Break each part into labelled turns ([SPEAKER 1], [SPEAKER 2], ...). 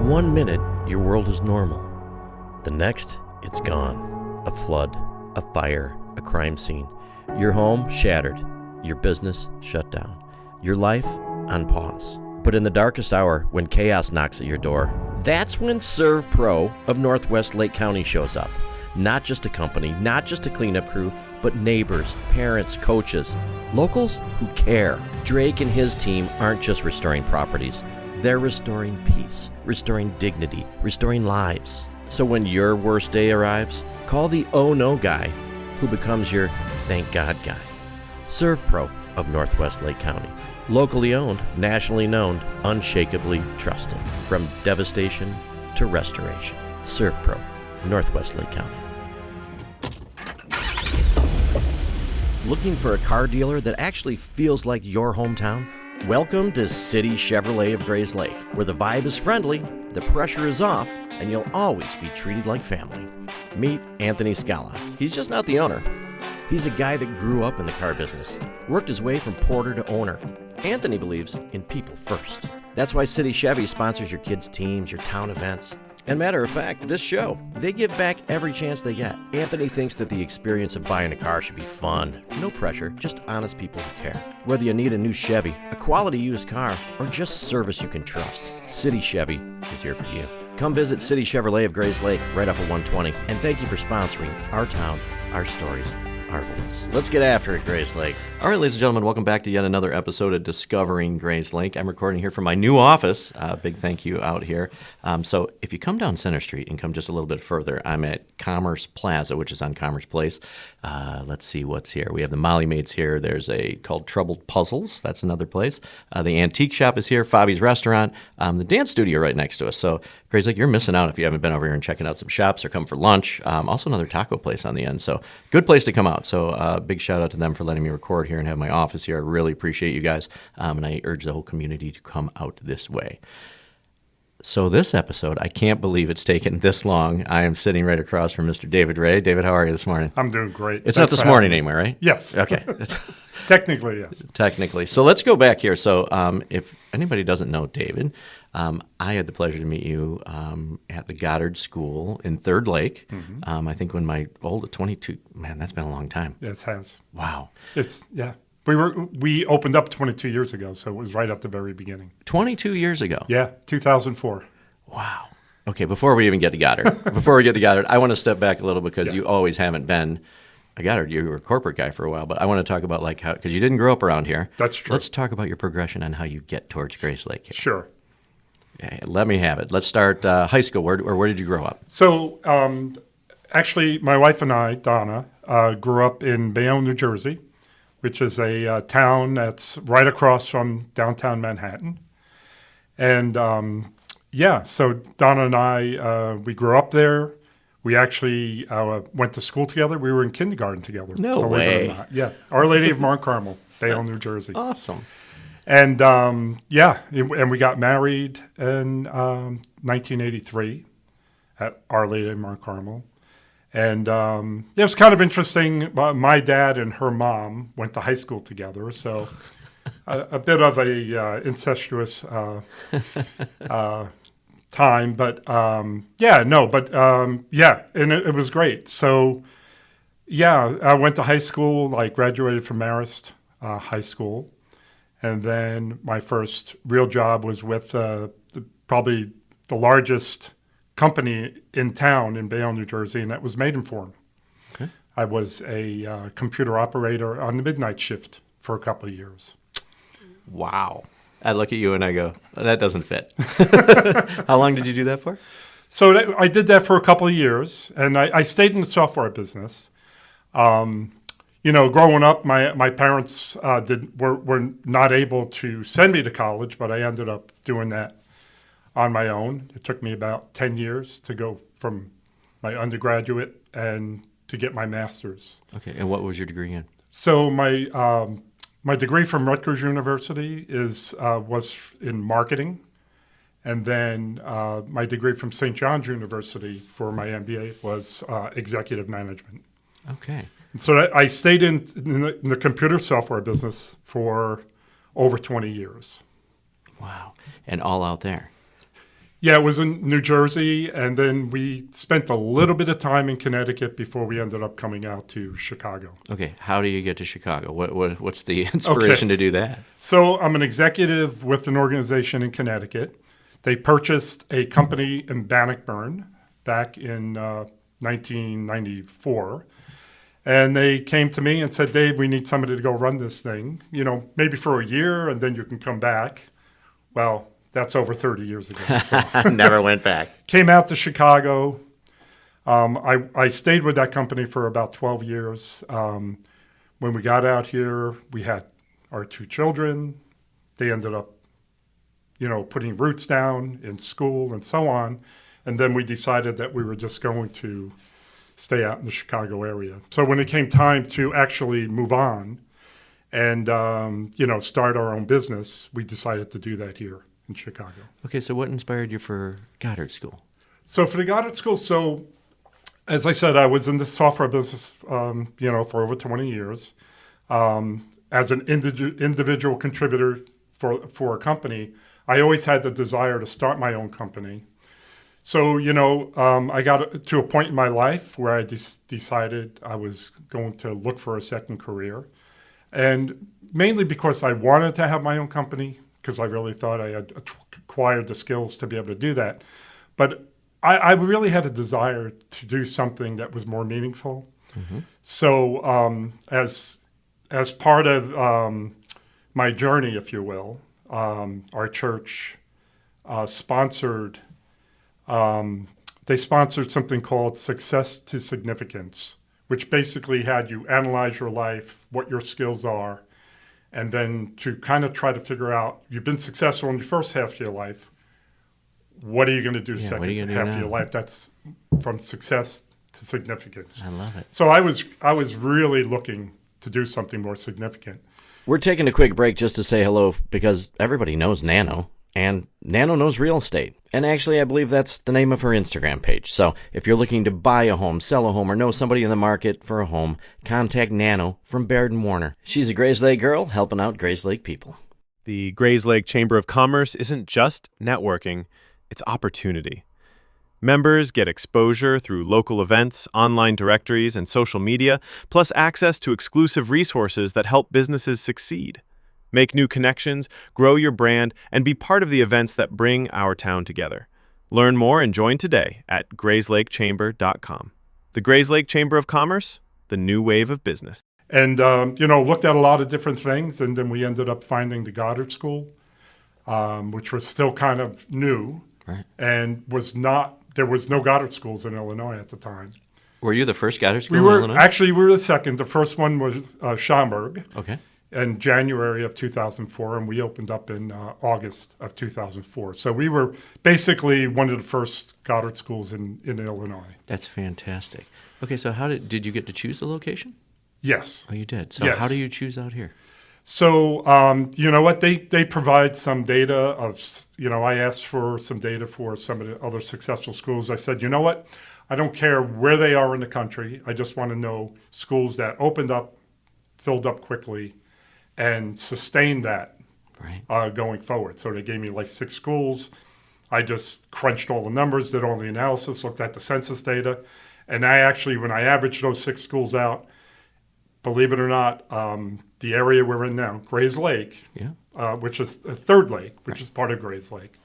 [SPEAKER 1] 1 minute, your world is normal. The next, it's gone. A flood, a fire, a crime scene. Your home shattered. Your business shut down. Your life on pause. But in the darkest hour, when chaos knocks at your door, that's when Serve Pro of Northwest Lake County shows up. Not just a company, not just a cleanup crew, but neighbors, parents, coaches, locals who care. Drake and his team aren't just restoring properties. They're restoring peace, restoring dignity, restoring lives. So when your worst day arrives, call the oh no guy who becomes your thank God guy. Serve Pro of Northwest Lake County. Locally owned, nationally known, unshakably trusted. From devastation to restoration. Serve Pro, Northwest Lake County. Looking for a car dealer that actually feels like your hometown? Welcome to City Chevrolet of Grayslake, where the vibe is friendly, the pressure is off, and you'll always be treated like family. Meet Anthony Scala. He's just not the owner. He's a guy that grew up in the car business, worked his way from porter to owner. Anthony believes in people first. That's why City Chevy sponsors your kids' teams, your town events. And matter of fact, this show, they give back every chance they get. Anthony thinks that the experience of buying a car should be fun. No pressure, just honest people who care. Whether you need a new Chevy, a quality used car, or just service you can trust, City Chevy is here for you. Come visit City Chevrolet of Grayslake right off of 120. And thank you for sponsoring our town, our stories, our voice. Let's get after it, Grayslake.
[SPEAKER 2] All right, ladies and gentlemen, welcome back to yet another episode of Discovering Grayslake. I'm recording here from my new office. Big thank you out here. So if you come down Center Street and come just a little bit further, I'm at Commerce Plaza, which is on Commerce Place. Let's see what's here. We have the Molly Mates here. There's a called Troubled Puzzles. That's another place. The Antique Shop is here. Fabi's Restaurant. The dance studio right next to us. So Grayslake, you're missing out if you haven't been over here and checking out some shops or come for lunch. Also another taco place on the end. So good place to come out. So big shout out to them for letting me record here and have my office here. I really appreciate you guys. And I urge the whole community to come out this way. So this episode, I can't believe it's taken this long. I am sitting right across from Mr. David Raye. David, how are you this morning?
[SPEAKER 3] I'm doing great.
[SPEAKER 2] It's not this morning anymore, right?
[SPEAKER 3] Yes.
[SPEAKER 2] Okay.
[SPEAKER 3] Technically, yes.
[SPEAKER 2] Technically. So let's go back here. So if anybody doesn't know David, I had the pleasure to meet you at the Goddard School in Third Lake. Mm-hmm. I think when my old 22, man, that's been a long time.
[SPEAKER 3] Yes, it has.
[SPEAKER 2] Wow.
[SPEAKER 3] Yeah. We opened up 22 years ago, so it was right at the very beginning.
[SPEAKER 2] 22 years ago?
[SPEAKER 3] Yeah, 2004.
[SPEAKER 2] Wow. Okay, before we even get to Goddard, I want to step back a little because you always haven't been a Goddard. You were a corporate guy for a while, but I want to talk about like how, because you didn't grow up around here.
[SPEAKER 3] That's true.
[SPEAKER 2] Let's talk about your progression and how you get towards Grayslake here.
[SPEAKER 3] Sure.
[SPEAKER 2] Okay, let me have it. Let's start high school. Where did you grow up?
[SPEAKER 3] So actually, my wife and I, Donna, grew up in Bayonne, New Jersey, which is a town that's right across from downtown Manhattan. And so Donna and I, we grew up there. We actually went to school together. We were in kindergarten together.
[SPEAKER 2] No way.
[SPEAKER 3] Yeah, Our Lady of Mount Carmel, Bayonne, New Jersey.
[SPEAKER 2] Awesome.
[SPEAKER 3] And and we got married in 1983 at Our Lady of Mount Carmel. And it was kind of interesting. My dad and her mom went to high school together, so a bit of a incestuous time. But and it was great. So I went to high school. I graduated from Marist High School, and then my first real job was with probably the largest company in town in Bayonne, New Jersey, and that was Maidenform. Okay. I was a computer operator on the midnight shift for a couple of years.
[SPEAKER 2] Wow. I look at you and I go, that doesn't fit. How long did you do that for?
[SPEAKER 3] So I did that for a couple of years, and I stayed in the software business. Growing up, my parents were not able to send me to college, but I ended up doing that on my own. It took me about 10 years to go from my undergraduate and to get my master's.
[SPEAKER 2] Okay, and what was your degree in?
[SPEAKER 3] So my degree from Rutgers University was in marketing, and then my degree from St. John's University for my MBA was executive management.
[SPEAKER 2] Okay.
[SPEAKER 3] And so I stayed in the computer software business for over 20 years.
[SPEAKER 2] Wow, and all out there.
[SPEAKER 3] Yeah, it was in New Jersey, and then we spent a little bit of time in Connecticut before we ended up coming out to Chicago.
[SPEAKER 2] Okay, how do you get to Chicago? What's the inspiration to do that?
[SPEAKER 3] So I'm an executive with an organization in Connecticut. They purchased a company in Bannockburn back in 1994. And they came to me and said, Dave, we need somebody to go run this thing, maybe for a year, and then you can come back. Well, that's over 30 years ago. So.
[SPEAKER 2] Never went back.
[SPEAKER 3] Came out to Chicago. I stayed with that company for about 12 years. When we got out here, we had our 2 children. They ended up, putting roots down in school and so on. And then we decided that we were just going to stay out in the Chicago area. So when it came time to actually move on and, start our own business, we decided to do that here in Chicago.
[SPEAKER 2] Okay, so what inspired you for Goddard School?
[SPEAKER 3] So for the Goddard School, as I said, I was in the software business, for over 20 years. As an individual contributor for a company, I always had the desire to start my own company. So, I got to a point in my life where I decided I was going to look for a second career. And mainly because I wanted to have my own company, because I really thought I had acquired the skills to be able to do that. But I really had a desire to do something that was more meaningful. Mm-hmm. So as part of my journey, if you will, our church sponsored something called Success to Significance, which basically had you analyze your life, what your skills are, and then to kind of try to figure out, you've been successful in your first half of your life, what are you going to do second half of your life? That's from success to significance.
[SPEAKER 2] I love it.
[SPEAKER 3] So I was really looking to do something more significant.
[SPEAKER 1] We're taking a quick break just to say hello because everybody knows Nano. And Nano knows real estate. And actually, I believe that's the name of her Instagram page. So if you're looking to buy a home, sell a home, or know somebody in the market for a home, contact Nano from Baird & Warner. She's a Grayslake girl helping out Grayslake people.
[SPEAKER 4] The Grayslake Chamber of Commerce isn't just networking, it's opportunity. Members get exposure through local events, online directories, and social media, plus access to exclusive resources that help businesses succeed. Make new connections, grow your brand, and be part of the events that bring our town together. Learn more and join today at grayslakechamber.com. The Grayslake Chamber of Commerce, the new wave of business.
[SPEAKER 3] And, looked at a lot of different things, and then we ended up finding the Goddard School, which was still kind of new,
[SPEAKER 2] right,
[SPEAKER 3] and there was no Goddard Schools in Illinois at the time.
[SPEAKER 2] Were you the first Goddard School
[SPEAKER 3] in
[SPEAKER 2] Illinois?
[SPEAKER 3] Actually, we were the second. The first one was Schaumburg.
[SPEAKER 2] Okay.
[SPEAKER 3] In January of 2004, and we opened up in August of 2004. So we were basically one of the first Goddard schools in Illinois.
[SPEAKER 2] That's fantastic. Okay, so did you get to choose the location?
[SPEAKER 3] Yes.
[SPEAKER 2] Oh, you did? So
[SPEAKER 3] yes.
[SPEAKER 2] How do you choose out here?
[SPEAKER 3] So, you know what, they provide some data of, I asked for some data for some of the other successful schools. I said, you know what, I don't care where they are in the country. I just want to know schools that opened up, filled up quickly, and sustain that going forward. So they gave me like 6 schools. I just crunched all the numbers, did all the analysis, looked at the census data. And I actually, when I averaged those 6 schools out, believe it or not, the area we're in now, Grayslake, which is Third Lake, which is part of Grayslake.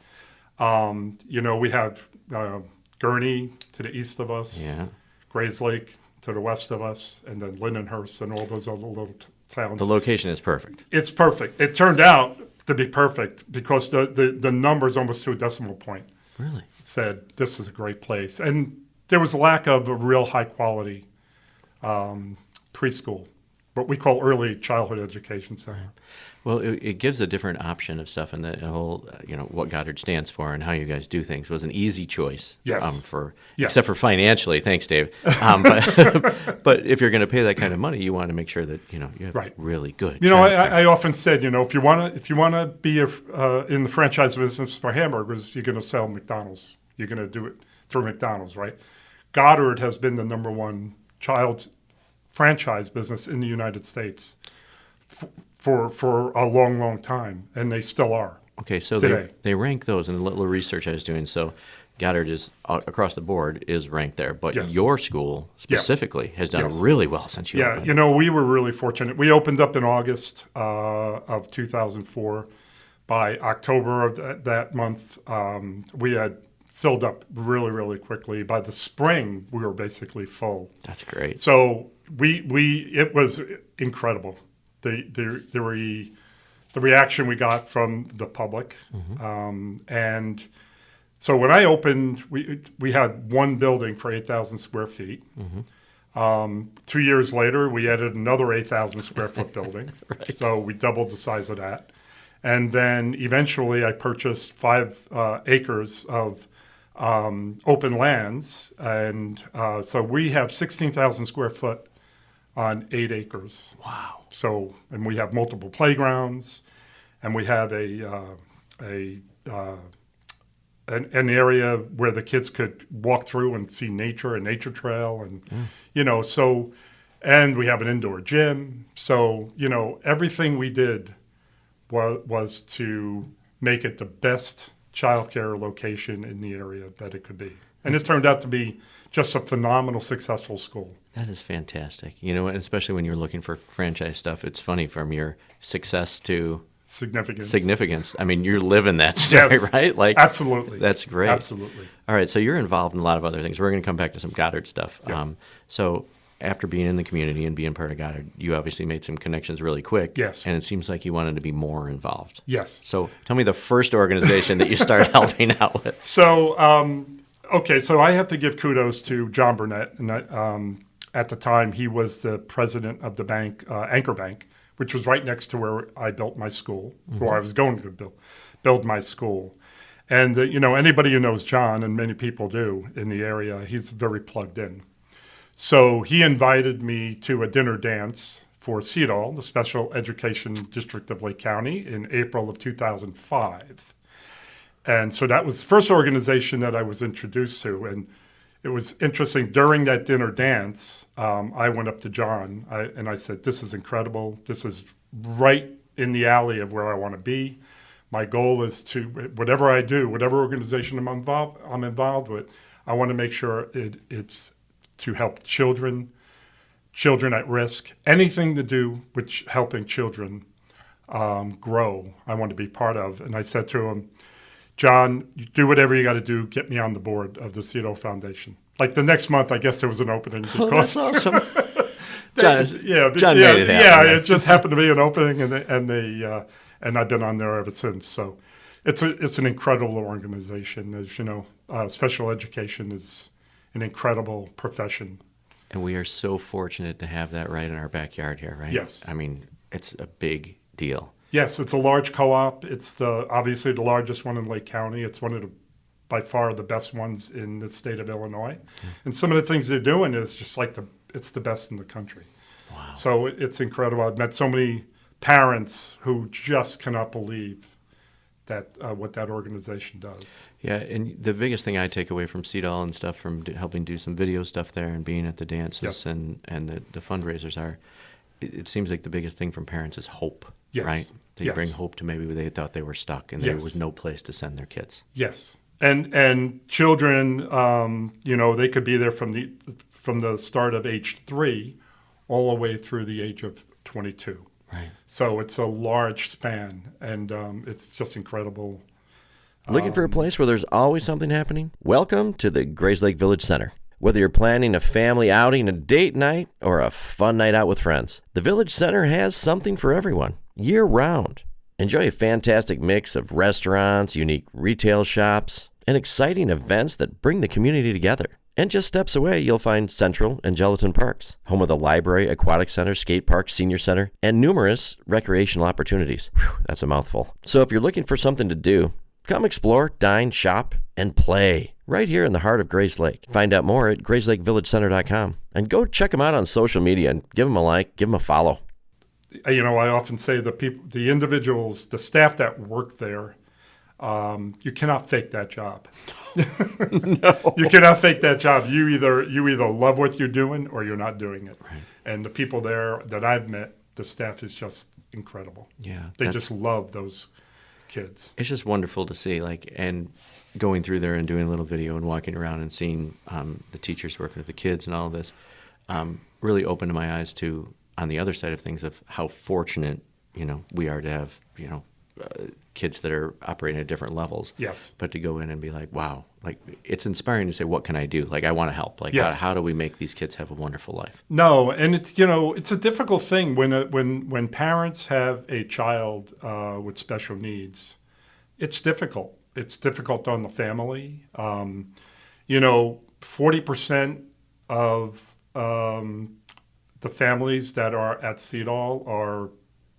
[SPEAKER 3] We have Gurney to the east of us, Grayslake to the west of us, and then Lindenhurst and all those other little towns.
[SPEAKER 2] The location is perfect.
[SPEAKER 3] It's perfect. It turned out to be perfect because the numbers almost to a decimal point.
[SPEAKER 2] Really?
[SPEAKER 3] Said this is a great place. And there was a lack of a real high quality preschool, what we call early childhood education center.
[SPEAKER 2] Right. Well, it gives a different option of stuff, and the whole, what Goddard stands for and how you guys do things was an easy choice.
[SPEAKER 3] Yes.
[SPEAKER 2] Except for financially. Thanks, Dave. But if you're going to pay that kind of money, you want to make sure that you have really good.
[SPEAKER 3] I often said, if you want to be in the franchise business for hamburgers, you're going to sell McDonald's. You're going to do it through McDonald's, right? Goddard has been the number one child franchise business in the United States for a long, long time, and they still are.
[SPEAKER 2] Okay, so
[SPEAKER 3] today.
[SPEAKER 2] they rank those in a little research I was doing. So Goddard is across the board is ranked there, but
[SPEAKER 3] Yes.
[SPEAKER 2] your school specifically has done
[SPEAKER 3] Yes.
[SPEAKER 2] really well since you
[SPEAKER 3] Yeah,
[SPEAKER 2] opened.
[SPEAKER 3] you know, we were really fortunate. We opened up in August of 2004. By October of that month, we had filled up really, really quickly. By the spring, we were basically full.
[SPEAKER 2] That's great.
[SPEAKER 3] So it was incredible. The reaction we got from the public, and so when I opened, we had one building for 8,000 square feet. 2 years later, we added another 8,000 square foot building.
[SPEAKER 2] Right.
[SPEAKER 3] So we doubled the size of that. And then eventually I purchased 5 acres of open lands. And so we have 16,000 square foot on 8 acres.
[SPEAKER 2] Wow.
[SPEAKER 3] So, and we have multiple playgrounds, and we have an area where the kids could walk through and see nature, a nature trail, and you know, so, and we have an indoor gym. So, you know, everything we did was to make it the best childcare location in the area that it could be. And it turned out to be just a phenomenal, successful school.
[SPEAKER 2] That is fantastic. You know, and especially when you're looking for franchise stuff, it's funny from your success to significance. I mean, you're living that story,
[SPEAKER 3] Yes,
[SPEAKER 2] right? Like,
[SPEAKER 3] absolutely.
[SPEAKER 2] That's great.
[SPEAKER 3] Absolutely.
[SPEAKER 2] All right, so you're involved in a lot of other things. We're going to come back to some Goddard stuff.
[SPEAKER 3] Yeah.
[SPEAKER 2] So after being in the community and being part of Goddard, you obviously made some connections really quick.
[SPEAKER 3] Yes.
[SPEAKER 2] And it seems like you wanted to be more involved.
[SPEAKER 3] Yes.
[SPEAKER 2] So tell me the first organization that you started helping out with.
[SPEAKER 3] So, okay, so I have to give kudos to John Burnett. And at the time, he was the president of the bank, Anchor Bank, which was right next to where I built my school, where I was going to build my school. And, you know, anybody who knows John, and many people do in the area, he's very plugged in. So he invited me to a dinner dance for SEDOL, the Special Education District of Lake County, in April of 2005. And so that was the first organization that I was introduced to. And it was interesting. During that dinner dance, I went up to John and I said, "This is incredible. This is right in the alley of where I want to be. My goal is to, whatever I do, whatever organization I'm involved with, I want to make sure it's to help children at risk, anything to do with helping children grow, I want to be part of." And I said to him, "John, you do whatever you got to do, get me on the board of the SEDOL Foundation." Like the next month, I guess there was an opening.
[SPEAKER 2] Oh, that's awesome.
[SPEAKER 3] John
[SPEAKER 2] made it happen.
[SPEAKER 3] Yeah, it just happened to be an opening, and I've been on there ever since. So it's an incredible organization. As you know, special education is an incredible profession.
[SPEAKER 2] And we are so fortunate to have that right in our backyard here, right?
[SPEAKER 3] Yes.
[SPEAKER 2] I mean, it's a big deal.
[SPEAKER 3] Yes, it's a large co-op. It's obviously the largest one in Lake County. It's one of the, by far, the best ones in the state of Illinois. And some of the things they're doing is just like it's the best in the country.
[SPEAKER 2] Wow.
[SPEAKER 3] So it's incredible. I've met so many parents who just cannot believe that what that organization does.
[SPEAKER 2] Yeah, and the biggest thing I take away from SEDOL and stuff, from helping do some video stuff there and being at the dances
[SPEAKER 3] Yes.
[SPEAKER 2] and the fundraisers are, it seems like the biggest thing from parents is hope,
[SPEAKER 3] Yes.
[SPEAKER 2] right? They
[SPEAKER 3] Yes.
[SPEAKER 2] bring hope to maybe they thought they were stuck and there was no place to send their kids.
[SPEAKER 3] Yes, and children, you know, they could be there from the start of age 3 all the way through the age of 22.
[SPEAKER 2] Right.
[SPEAKER 3] So it's a large span, and it's just incredible.
[SPEAKER 1] Looking for a place where there's always something happening? Welcome to the Grayslake Village Center. Whether you're planning a family outing, a date night, or a fun night out with friends, the Village Center has something for everyone, year-round. Enjoy a fantastic mix of restaurants, unique retail shops, and exciting events that bring the community together. And just steps away, you'll find Central and Gelatin Parks, home of the library, aquatic center, skate park, senior center, and numerous recreational opportunities. Whew, that's a mouthful. So if you're looking for something to do, come explore, dine, shop, and play right here in the heart of Grayslake. Find out more at grayslakevillagecenter.com. And go check them out on social media and give them a like, give them a follow.
[SPEAKER 3] You know, I often say the individuals, the staff that work there, you cannot fake that job.
[SPEAKER 2] No.
[SPEAKER 3] You cannot fake that job. You either love what you're doing or you're not doing it.
[SPEAKER 2] Right.
[SPEAKER 3] And the people there that I've met, the staff is just incredible.
[SPEAKER 2] Yeah.
[SPEAKER 3] They just love those kids.
[SPEAKER 2] It's just wonderful to see, and going through there and doing a little video and walking around and seeing the teachers working with the kids and all of this really opened my eyes to, on the other side of things, of how fortunate, we are to have, kids that are operating at different levels.
[SPEAKER 3] Yes.
[SPEAKER 2] But to go in and be like, wow, it's inspiring to say, what can I do? I want to help.
[SPEAKER 3] Yes.
[SPEAKER 2] How do we make these kids have a wonderful life?
[SPEAKER 3] No, and it's it's a difficult thing when parents have a child with special needs. It's difficult. It's difficult on the family. 40% of the families that are at SEDOL are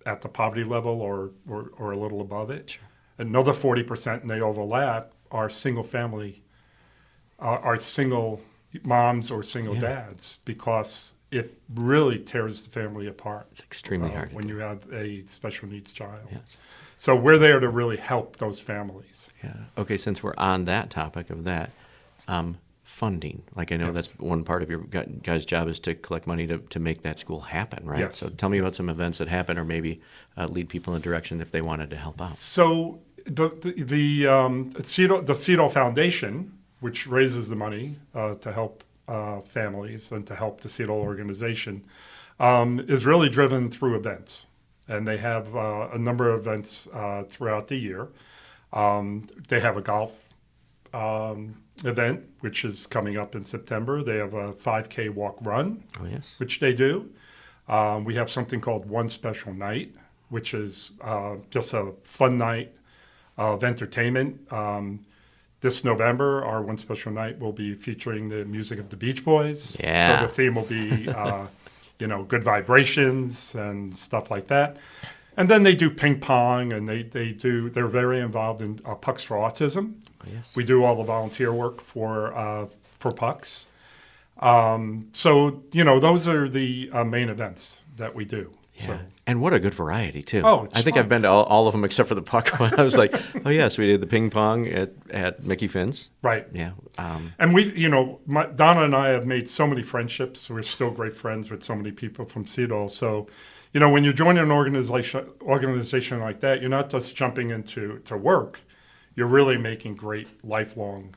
[SPEAKER 3] at the poverty level or a little above it.
[SPEAKER 2] Sure.
[SPEAKER 3] Another 40%, and they overlap, are single family, are single moms or single dads, because it really tears the family apart.
[SPEAKER 2] It's extremely hard
[SPEAKER 3] when you have a special needs child.
[SPEAKER 2] Yes.
[SPEAKER 3] So we're there to really help those families.
[SPEAKER 2] Yeah. Okay, since we're on that topic of that, funding. I know that's one part of your guys' job is to collect money to make that school happen, right?
[SPEAKER 3] Yes.
[SPEAKER 2] So tell me about some events that happen, or maybe lead people in a direction if they wanted to help out.
[SPEAKER 3] So the SEDOL Foundation, which raises the money to help families and to help the SEDOL organization, is really driven through events. And they have a number of events throughout the year. They have a golf event, which is coming up in September. They have a 5K walk run,
[SPEAKER 2] Oh, yes.
[SPEAKER 3] which they do. We have something called One Special Night, which is just a fun night of entertainment. This November, our One Special Night will be featuring the music of the Beach Boys.
[SPEAKER 2] Yeah.
[SPEAKER 3] So the theme will be, good vibrations and stuff like that. And then they do ping pong, and they're very involved in Pucks for Autism.
[SPEAKER 2] Oh, yes.
[SPEAKER 3] We do all the volunteer work for Pucks. So, those are the main events that we do.
[SPEAKER 2] Yeah.
[SPEAKER 3] So,
[SPEAKER 2] And what a good variety, too.
[SPEAKER 3] Oh, it's
[SPEAKER 2] I think
[SPEAKER 3] fun.
[SPEAKER 2] I've been to all of them except for the puck one. I was like, oh, yes, we did the ping pong at Mickey Finn's.
[SPEAKER 3] right.
[SPEAKER 2] Yeah.
[SPEAKER 3] And Donna and I have made so many friendships. We're still great friends with so many people from SEDOL. So, when you join an organization like that, you're not just jumping into work. You're really making great lifelong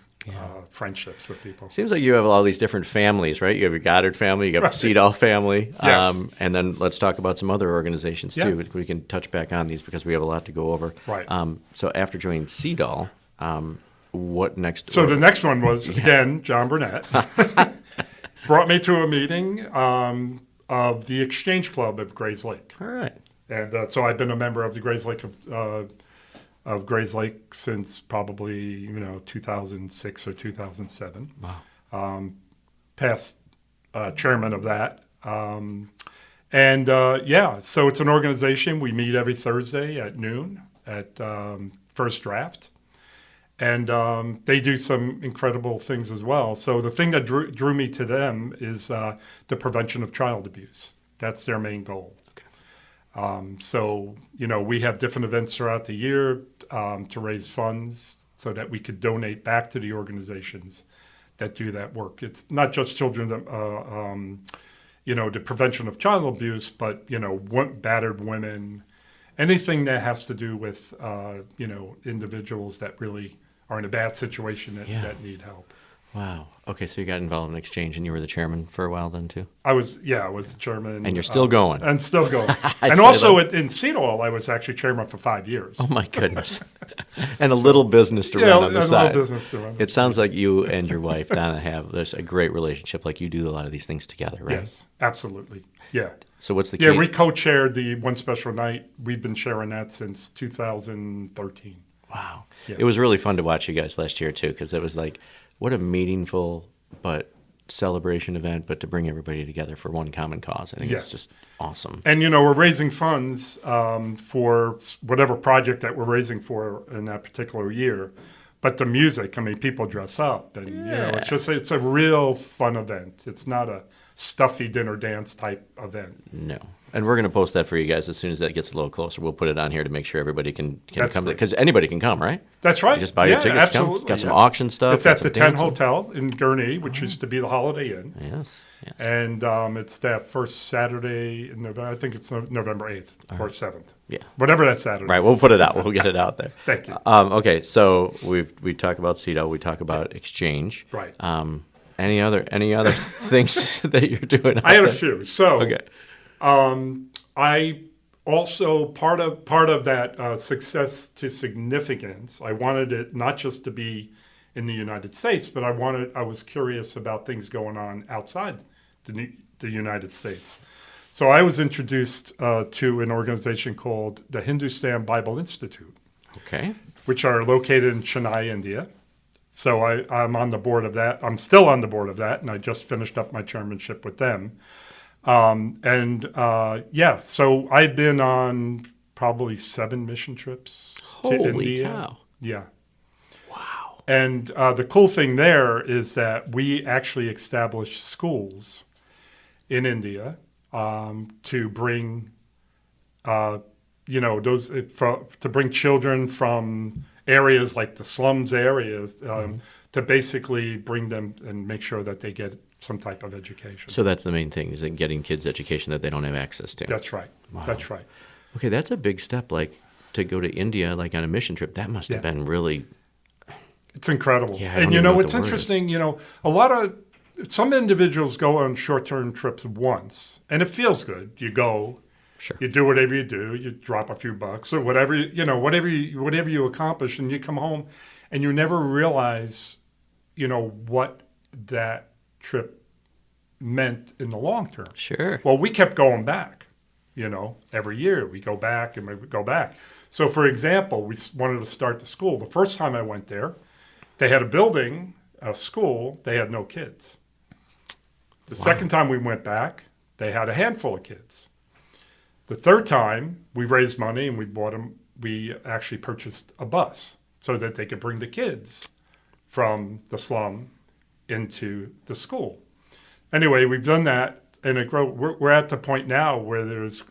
[SPEAKER 3] friendships with people.
[SPEAKER 2] Seems like you have all these different families, right? You have your Goddard family, you got
[SPEAKER 3] Right.
[SPEAKER 2] the SEDOL family.
[SPEAKER 3] Yes.
[SPEAKER 2] And then let's talk about some other organizations,
[SPEAKER 3] Yeah.
[SPEAKER 2] too. We can touch back on these because we have a lot to go over.
[SPEAKER 3] Right.
[SPEAKER 2] So after joining SEDOL, what next?
[SPEAKER 3] So the next one was, again, John Burnett. Brought me to a meeting of the Exchange Club of Grayslake.
[SPEAKER 2] All right.
[SPEAKER 3] And so I've been a member of the Grayslake of Grayslake since probably 2006 or 2007.
[SPEAKER 2] Wow.
[SPEAKER 3] Past chairman of that, so it's an organization. We meet every Thursday at noon at First Draft, and they do some incredible things as well. So the thing that drew me to them is the prevention of child abuse. That's their main goal. We have different events throughout the year to raise funds so that we could donate back to the organizations that do that work. It's not just children, the prevention of child abuse, but, battered women, anything that has to do with, individuals that really are in a bad situation that need help.
[SPEAKER 2] Wow. Okay, so you got involved in Exchange, and you were the chairman for a while then, too?
[SPEAKER 3] I was the chairman.
[SPEAKER 2] And you're still going.
[SPEAKER 3] And still going.
[SPEAKER 2] I'd
[SPEAKER 3] And
[SPEAKER 2] say
[SPEAKER 3] also
[SPEAKER 2] that.
[SPEAKER 3] in SEDOL, I was actually chairman for 5 years.
[SPEAKER 2] Oh, my goodness. And a little business to run on the
[SPEAKER 3] a
[SPEAKER 2] side.
[SPEAKER 3] little business to run.
[SPEAKER 2] It sounds like you and your wife, Donna, there's a great relationship. Like you do a lot of these things together, right?
[SPEAKER 3] Yes, absolutely. Yeah.
[SPEAKER 2] So what's the key?
[SPEAKER 3] Yeah, we co-chaired the One Special Night. We've been sharing that since 2013.
[SPEAKER 2] Wow.
[SPEAKER 3] Yeah.
[SPEAKER 2] It was really fun to watch you guys last year, too, because it was like, what a meaningful but celebration event, but to bring everybody together for one common cause. I think
[SPEAKER 3] Yes.
[SPEAKER 2] it's just awesome.
[SPEAKER 3] And, we're raising funds for whatever project that we're raising for in that particular year. But the music, people dress up. And, it's a real fun event. It's not a stuffy dinner dance type event.
[SPEAKER 2] No. And we're going to post that for you guys as soon as that gets a little closer. We'll put it on here to make sure everybody can
[SPEAKER 3] That's
[SPEAKER 2] come.
[SPEAKER 3] great.
[SPEAKER 2] Because anybody can come, right?
[SPEAKER 3] That's right.
[SPEAKER 2] You just buy your tickets.
[SPEAKER 3] Absolutely.
[SPEAKER 2] Come. Got some auction stuff.
[SPEAKER 3] It's
[SPEAKER 2] got
[SPEAKER 3] at
[SPEAKER 2] some
[SPEAKER 3] the 10
[SPEAKER 2] dancing.
[SPEAKER 3] Hotel in Gurnee, which used to be the Holiday Inn.
[SPEAKER 2] Yes.
[SPEAKER 3] And it's that first Saturday in November. I think it's November 8th or 7th.
[SPEAKER 2] Yeah.
[SPEAKER 3] Whatever that Saturday.
[SPEAKER 2] Right. We'll put it out. We'll get it out there.
[SPEAKER 3] Thank you.
[SPEAKER 2] Okay. So we talk about SEDOL. We talk about exchange.
[SPEAKER 3] Right.
[SPEAKER 2] Any other things that you're doing?
[SPEAKER 3] I had a few. So
[SPEAKER 2] Okay.
[SPEAKER 3] I also part of that success to significance. I wanted it not just to be in the United States, but I was curious about things going on outside the United States. So I was introduced to an organization called the Hindustan Bible Institute,
[SPEAKER 2] Okay.
[SPEAKER 3] which are located in Chennai, India. So I'm on the board of that. I'm still on the board of that, and I just finished up my chairmanship with them. So I've been on probably 7 mission trips to
[SPEAKER 2] Holy
[SPEAKER 3] India.
[SPEAKER 2] cow.
[SPEAKER 3] Yeah.
[SPEAKER 2] Wow.
[SPEAKER 3] And the cool thing there is that we actually established schools in India to bring, to bring children from areas like the slums areas to basically bring them and make sure that they get some type of education.
[SPEAKER 2] So that's the main thing, is that getting kids education that they don't have access to.
[SPEAKER 3] That's right.
[SPEAKER 2] Wow.
[SPEAKER 3] That's right.
[SPEAKER 2] Okay, that's a big step. Like to go to India, like on a mission trip, that must have been really.
[SPEAKER 3] It's incredible.
[SPEAKER 2] Yeah, I
[SPEAKER 3] and
[SPEAKER 2] don't
[SPEAKER 3] you
[SPEAKER 2] even
[SPEAKER 3] know
[SPEAKER 2] know what
[SPEAKER 3] what's
[SPEAKER 2] the word
[SPEAKER 3] interesting? Some individuals go on short-term trips once, and it feels good. You go,
[SPEAKER 2] Sure.
[SPEAKER 3] you do whatever you do, you drop a few bucks or whatever you accomplish, and you come home, and you never realize, what that trip meant in the long term.
[SPEAKER 2] Sure.
[SPEAKER 3] Well, we kept going back, every year we go back and we go back. So, for example, we wanted to start the school. The first time I went there, they had a school, they had no kids. The second time we went back, they had a handful of kids. The third time, we raised money and we actually purchased a bus so that they could bring the kids from the slum into the school. Anyway, we've done that, and we're at the point now where there's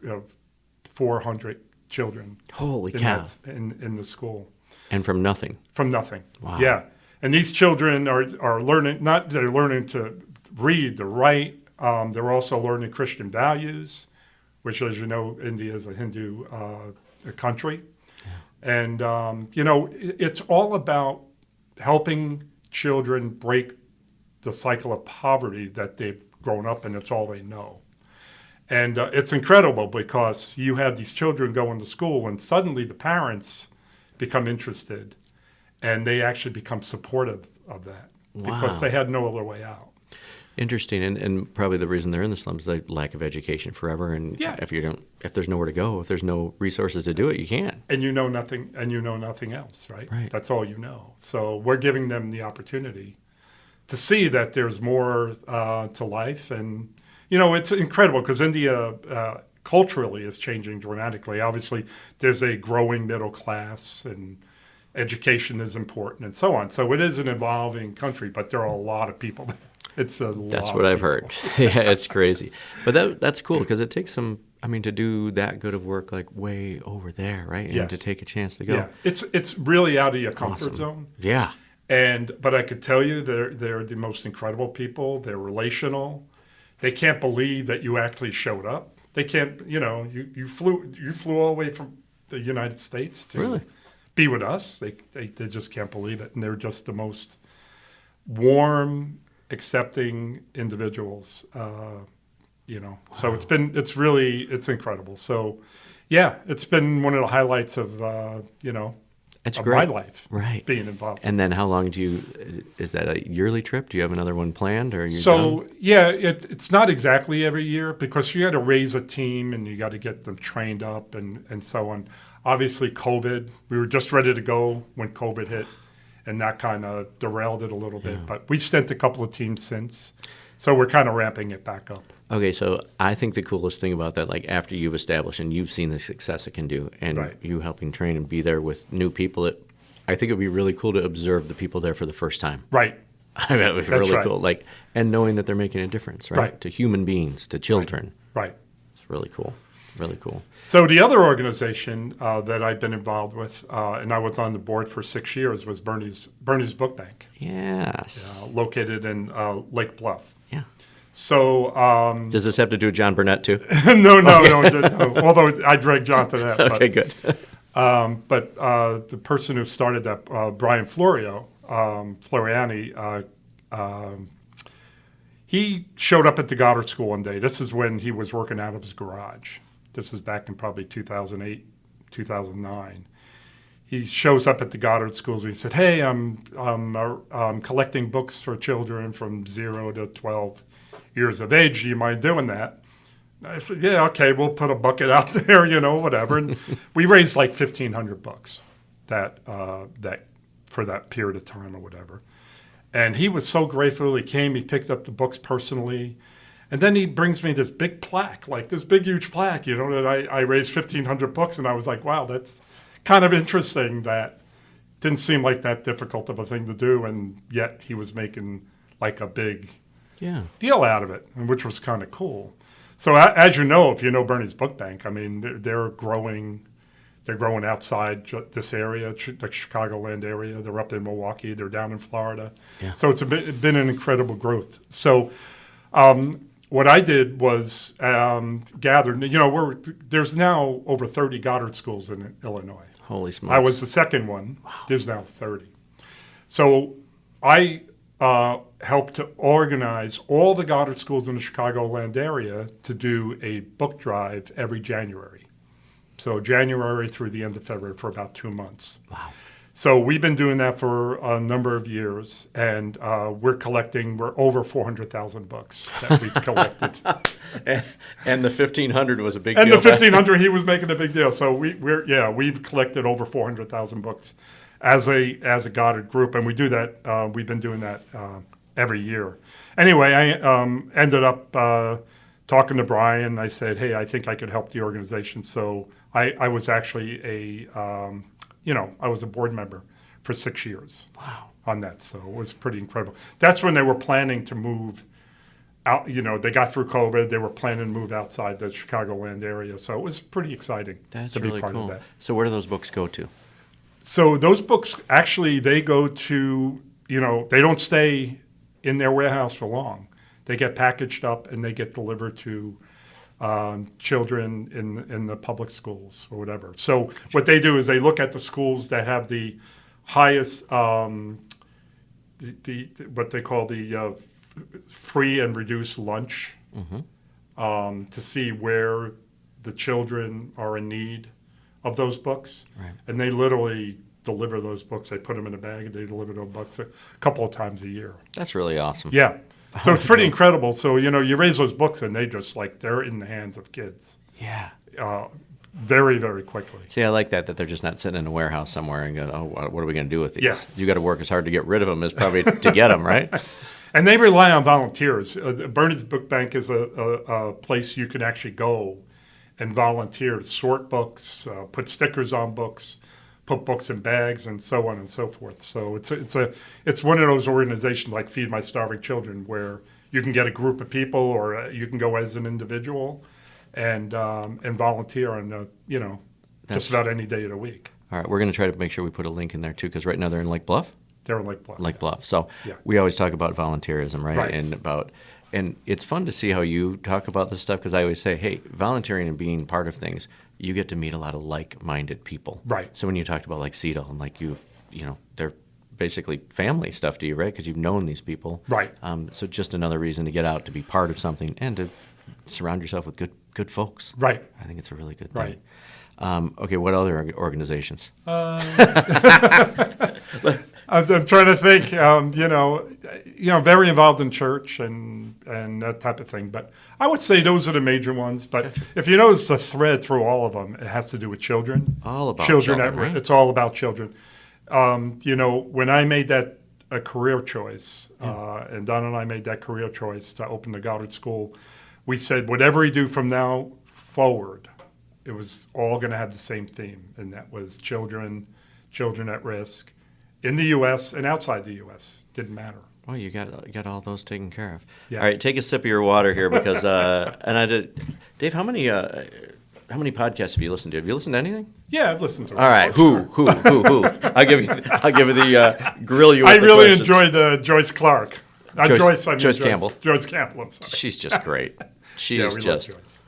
[SPEAKER 3] 400 children
[SPEAKER 2] Holy cow.
[SPEAKER 3] in the school.
[SPEAKER 2] And from nothing.
[SPEAKER 3] From nothing.
[SPEAKER 2] Wow.
[SPEAKER 3] Yeah. And these children are learning, they're learning to read, to write. They're also learning Christian values, which, as you know, India is a Hindu country. Yeah. And, it's all about helping children break the cycle of poverty that they've grown up in. It's all they know. And it's incredible because you have these children going to school and suddenly the parents become interested and they actually become supportive of that because they had no other way out.
[SPEAKER 2] Interesting, and probably the reason they're in the slums is the lack of education forever. And if there's nowhere to go, if there's no resources to do it, you can't.
[SPEAKER 3] And you know nothing else, right?
[SPEAKER 2] Right.
[SPEAKER 3] That's all you know. So we're giving them the opportunity to see that there's more to life, and it's incredible because India culturally is changing dramatically. Obviously, there's a growing middle class, and education is important, and so on. So it is an evolving country, but there are a lot of people. That's what
[SPEAKER 2] I've heard. Yeah, it's crazy. But that's cool because it takes some, to do that good of work like way over there, right?
[SPEAKER 3] Yes.
[SPEAKER 2] And to take a chance to go.
[SPEAKER 3] Yeah, it's really out of your comfort zone.
[SPEAKER 2] Yeah.
[SPEAKER 3] But I could tell you they're the most incredible people. They're relational. They can't believe that you actually showed up. They can't, you flew all the way from the United States to
[SPEAKER 2] really
[SPEAKER 3] be with us. They just can't believe it. And they're just the most warm, accepting individuals, So it's incredible. So, yeah, it's been one of the highlights of,
[SPEAKER 2] it's
[SPEAKER 3] of
[SPEAKER 2] great.
[SPEAKER 3] my life,
[SPEAKER 2] right?
[SPEAKER 3] Being involved.
[SPEAKER 2] And then how long is that a yearly trip? Do you have another one planned, or are you done?
[SPEAKER 3] Yeah, it's not exactly every year because you got to raise a team and you got to get them trained up and so on. Obviously, COVID, we were just ready to go when COVID hit, and that kind of derailed it a little bit. But we've sent a couple of teams since, so we're kind of ramping it back up.
[SPEAKER 2] Okay, so I think the coolest thing about that, like after you've established and you've seen the success it can do, and you helping train and be there with new people, I think it would be really cool to observe the people there for the first time.
[SPEAKER 3] Right.
[SPEAKER 2] It was really cool. And knowing that they're making a difference, right? To human beings, to children.
[SPEAKER 3] Right.
[SPEAKER 2] It's really cool. Really cool.
[SPEAKER 3] So the other organization that I've been involved with, and I was on the board for 6 years, was Bernie's Book Bank,
[SPEAKER 2] Yes.
[SPEAKER 3] located in Lake Bluff.
[SPEAKER 2] Yeah.
[SPEAKER 3] So
[SPEAKER 2] Does this have to do with John Burnett too?
[SPEAKER 3] no. Although I dragged John to that.
[SPEAKER 2] Okay, good.
[SPEAKER 3] But the person who started that, Brian Floriani, he showed up at the Goddard School one day. This is when he was working out of his garage. This was back in probably 2008, 2009. He shows up at the Goddard Schools and he said, "Hey, I'm collecting books for children from 0 to 12 years of age. Do you mind doing that?" And I said, "Yeah, okay, we'll put a bucket out there, whatever." And we raised like 1,500 books that for that period of time or whatever. And he was so grateful. He came, he picked up the books personally. And then he brings me this big plaque, like this big, huge plaque, that I raised 1,500 books. And I was like, wow, that's kind of interesting. That didn't seem like that difficult of a thing to do. And yet he was making like a big deal out of it, which was kind of cool. So as you know, if you know Bernie's Book Bank, I mean, they're growing. They're growing outside this area, the Chicagoland area. They're up in Milwaukee. They're down in Florida. Yeah. So it's been an incredible growth. So what I did was gather. There's now over 30 Goddard schools in Illinois.
[SPEAKER 2] Holy smokes!
[SPEAKER 3] I was the second one. Wow. There's now 30. So I helped to organize all the Goddard schools in the Chicagoland area to do a book drive every January. So January through the end of February for about 2 months. Wow. So we've been doing that for a number of years, and we're over 400,000 books that we've collected.
[SPEAKER 2] and the 1,500 was a big
[SPEAKER 3] and
[SPEAKER 2] deal.
[SPEAKER 3] And the 1,500, he was making a big deal. So we've collected over 400,000 books as a Goddard group, and we do that. We've been doing that every year. Anyway, I ended up talking to Brian. I said, "Hey, I think I could help the organization." So I was actually I was a board member for 6 years.
[SPEAKER 2] Wow.
[SPEAKER 3] On that. So it was pretty incredible. That's when they were planning to move out. They got through COVID. They were planning to move outside the Chicagoland area. So it was pretty exciting to be part of that.
[SPEAKER 2] So where do those books go to?
[SPEAKER 3] So those books, actually, they go to, they don't stay in their warehouse for long. They get packaged up and they get delivered to children in the public schools or whatever. So what they do is they look at the schools that have the highest, what they call the free and reduced lunch, to see where the children are in need of those books.
[SPEAKER 2] Right.
[SPEAKER 3] And they literally deliver those books. They put them in a bag and they deliver those books a couple of times a year.
[SPEAKER 2] That's really awesome.
[SPEAKER 3] Yeah. So it's pretty incredible. So, you raise those books and they just they're in the hands of kids.
[SPEAKER 2] Yeah.
[SPEAKER 3] Very, very quickly.
[SPEAKER 2] See, I like that they're just not sitting in a warehouse somewhere and go, oh, what are we going to do with these?
[SPEAKER 3] Yeah.
[SPEAKER 2] You got to work as hard to get rid of them as probably to get them, right?
[SPEAKER 3] And they rely on volunteers. Bernie's Book Bank is a place you can actually go and volunteer to sort books, put stickers on books, put books in bags, and so on and so forth. So it's one of those organizations like Feed My Starving Children where you can get a group of people or you can go as an individual and volunteer on just about any day of the week.
[SPEAKER 2] All right, we're going to try to make sure we put a link in there too, because right now they're in Lake Bluff.
[SPEAKER 3] They're in Lake Bluff.
[SPEAKER 2] Lake Bluff. So
[SPEAKER 3] yeah.
[SPEAKER 2] We always talk about volunteerism, right?
[SPEAKER 3] Right.
[SPEAKER 2] And it's fun to see how you talk about this stuff, because I always say, hey, volunteering and being part of things, you get to meet a lot of like-minded people.
[SPEAKER 3] Right.
[SPEAKER 2] So when you talked about like SEDOL and they're basically family stuff to you, right? Because you've known these people.
[SPEAKER 3] Right.
[SPEAKER 2] So just another reason to get out, to be part of something, and to surround yourself with good folks.
[SPEAKER 3] Right.
[SPEAKER 2] I think it's a really good thing.
[SPEAKER 3] Right.
[SPEAKER 2] Okay, what other organizations?
[SPEAKER 3] I'm trying to think. Very involved in church and that type of thing. But I would say those are the major ones. But
[SPEAKER 2] Gotcha.
[SPEAKER 3] If you notice the thread through all of them, it has to do with children.
[SPEAKER 2] All about children, right?
[SPEAKER 3] It's all about children. When I made that a career choice, and Don and I made that career choice to open the Goddard School, we said whatever we do from now forward, it was all going to have the same theme, and that was children at risk. In the U.S. and outside the U.S. Didn't matter.
[SPEAKER 2] Well, you got all those taken care of.
[SPEAKER 3] Yeah.
[SPEAKER 2] All right, take a sip of your water here because, Dave, how many how many podcasts have you listened to? Have you listened to anything?
[SPEAKER 3] Yeah, I've listened to it.
[SPEAKER 2] All right, who? I'll give you the grill you. With
[SPEAKER 3] I
[SPEAKER 2] the
[SPEAKER 3] really
[SPEAKER 2] questions.
[SPEAKER 3] enjoyed Joyce Clark.
[SPEAKER 2] Joyce Campbell.
[SPEAKER 3] Joyce Campbell. I'm sorry.
[SPEAKER 2] She's just great. She's
[SPEAKER 3] Yeah, we love
[SPEAKER 2] just.
[SPEAKER 3] Joyce.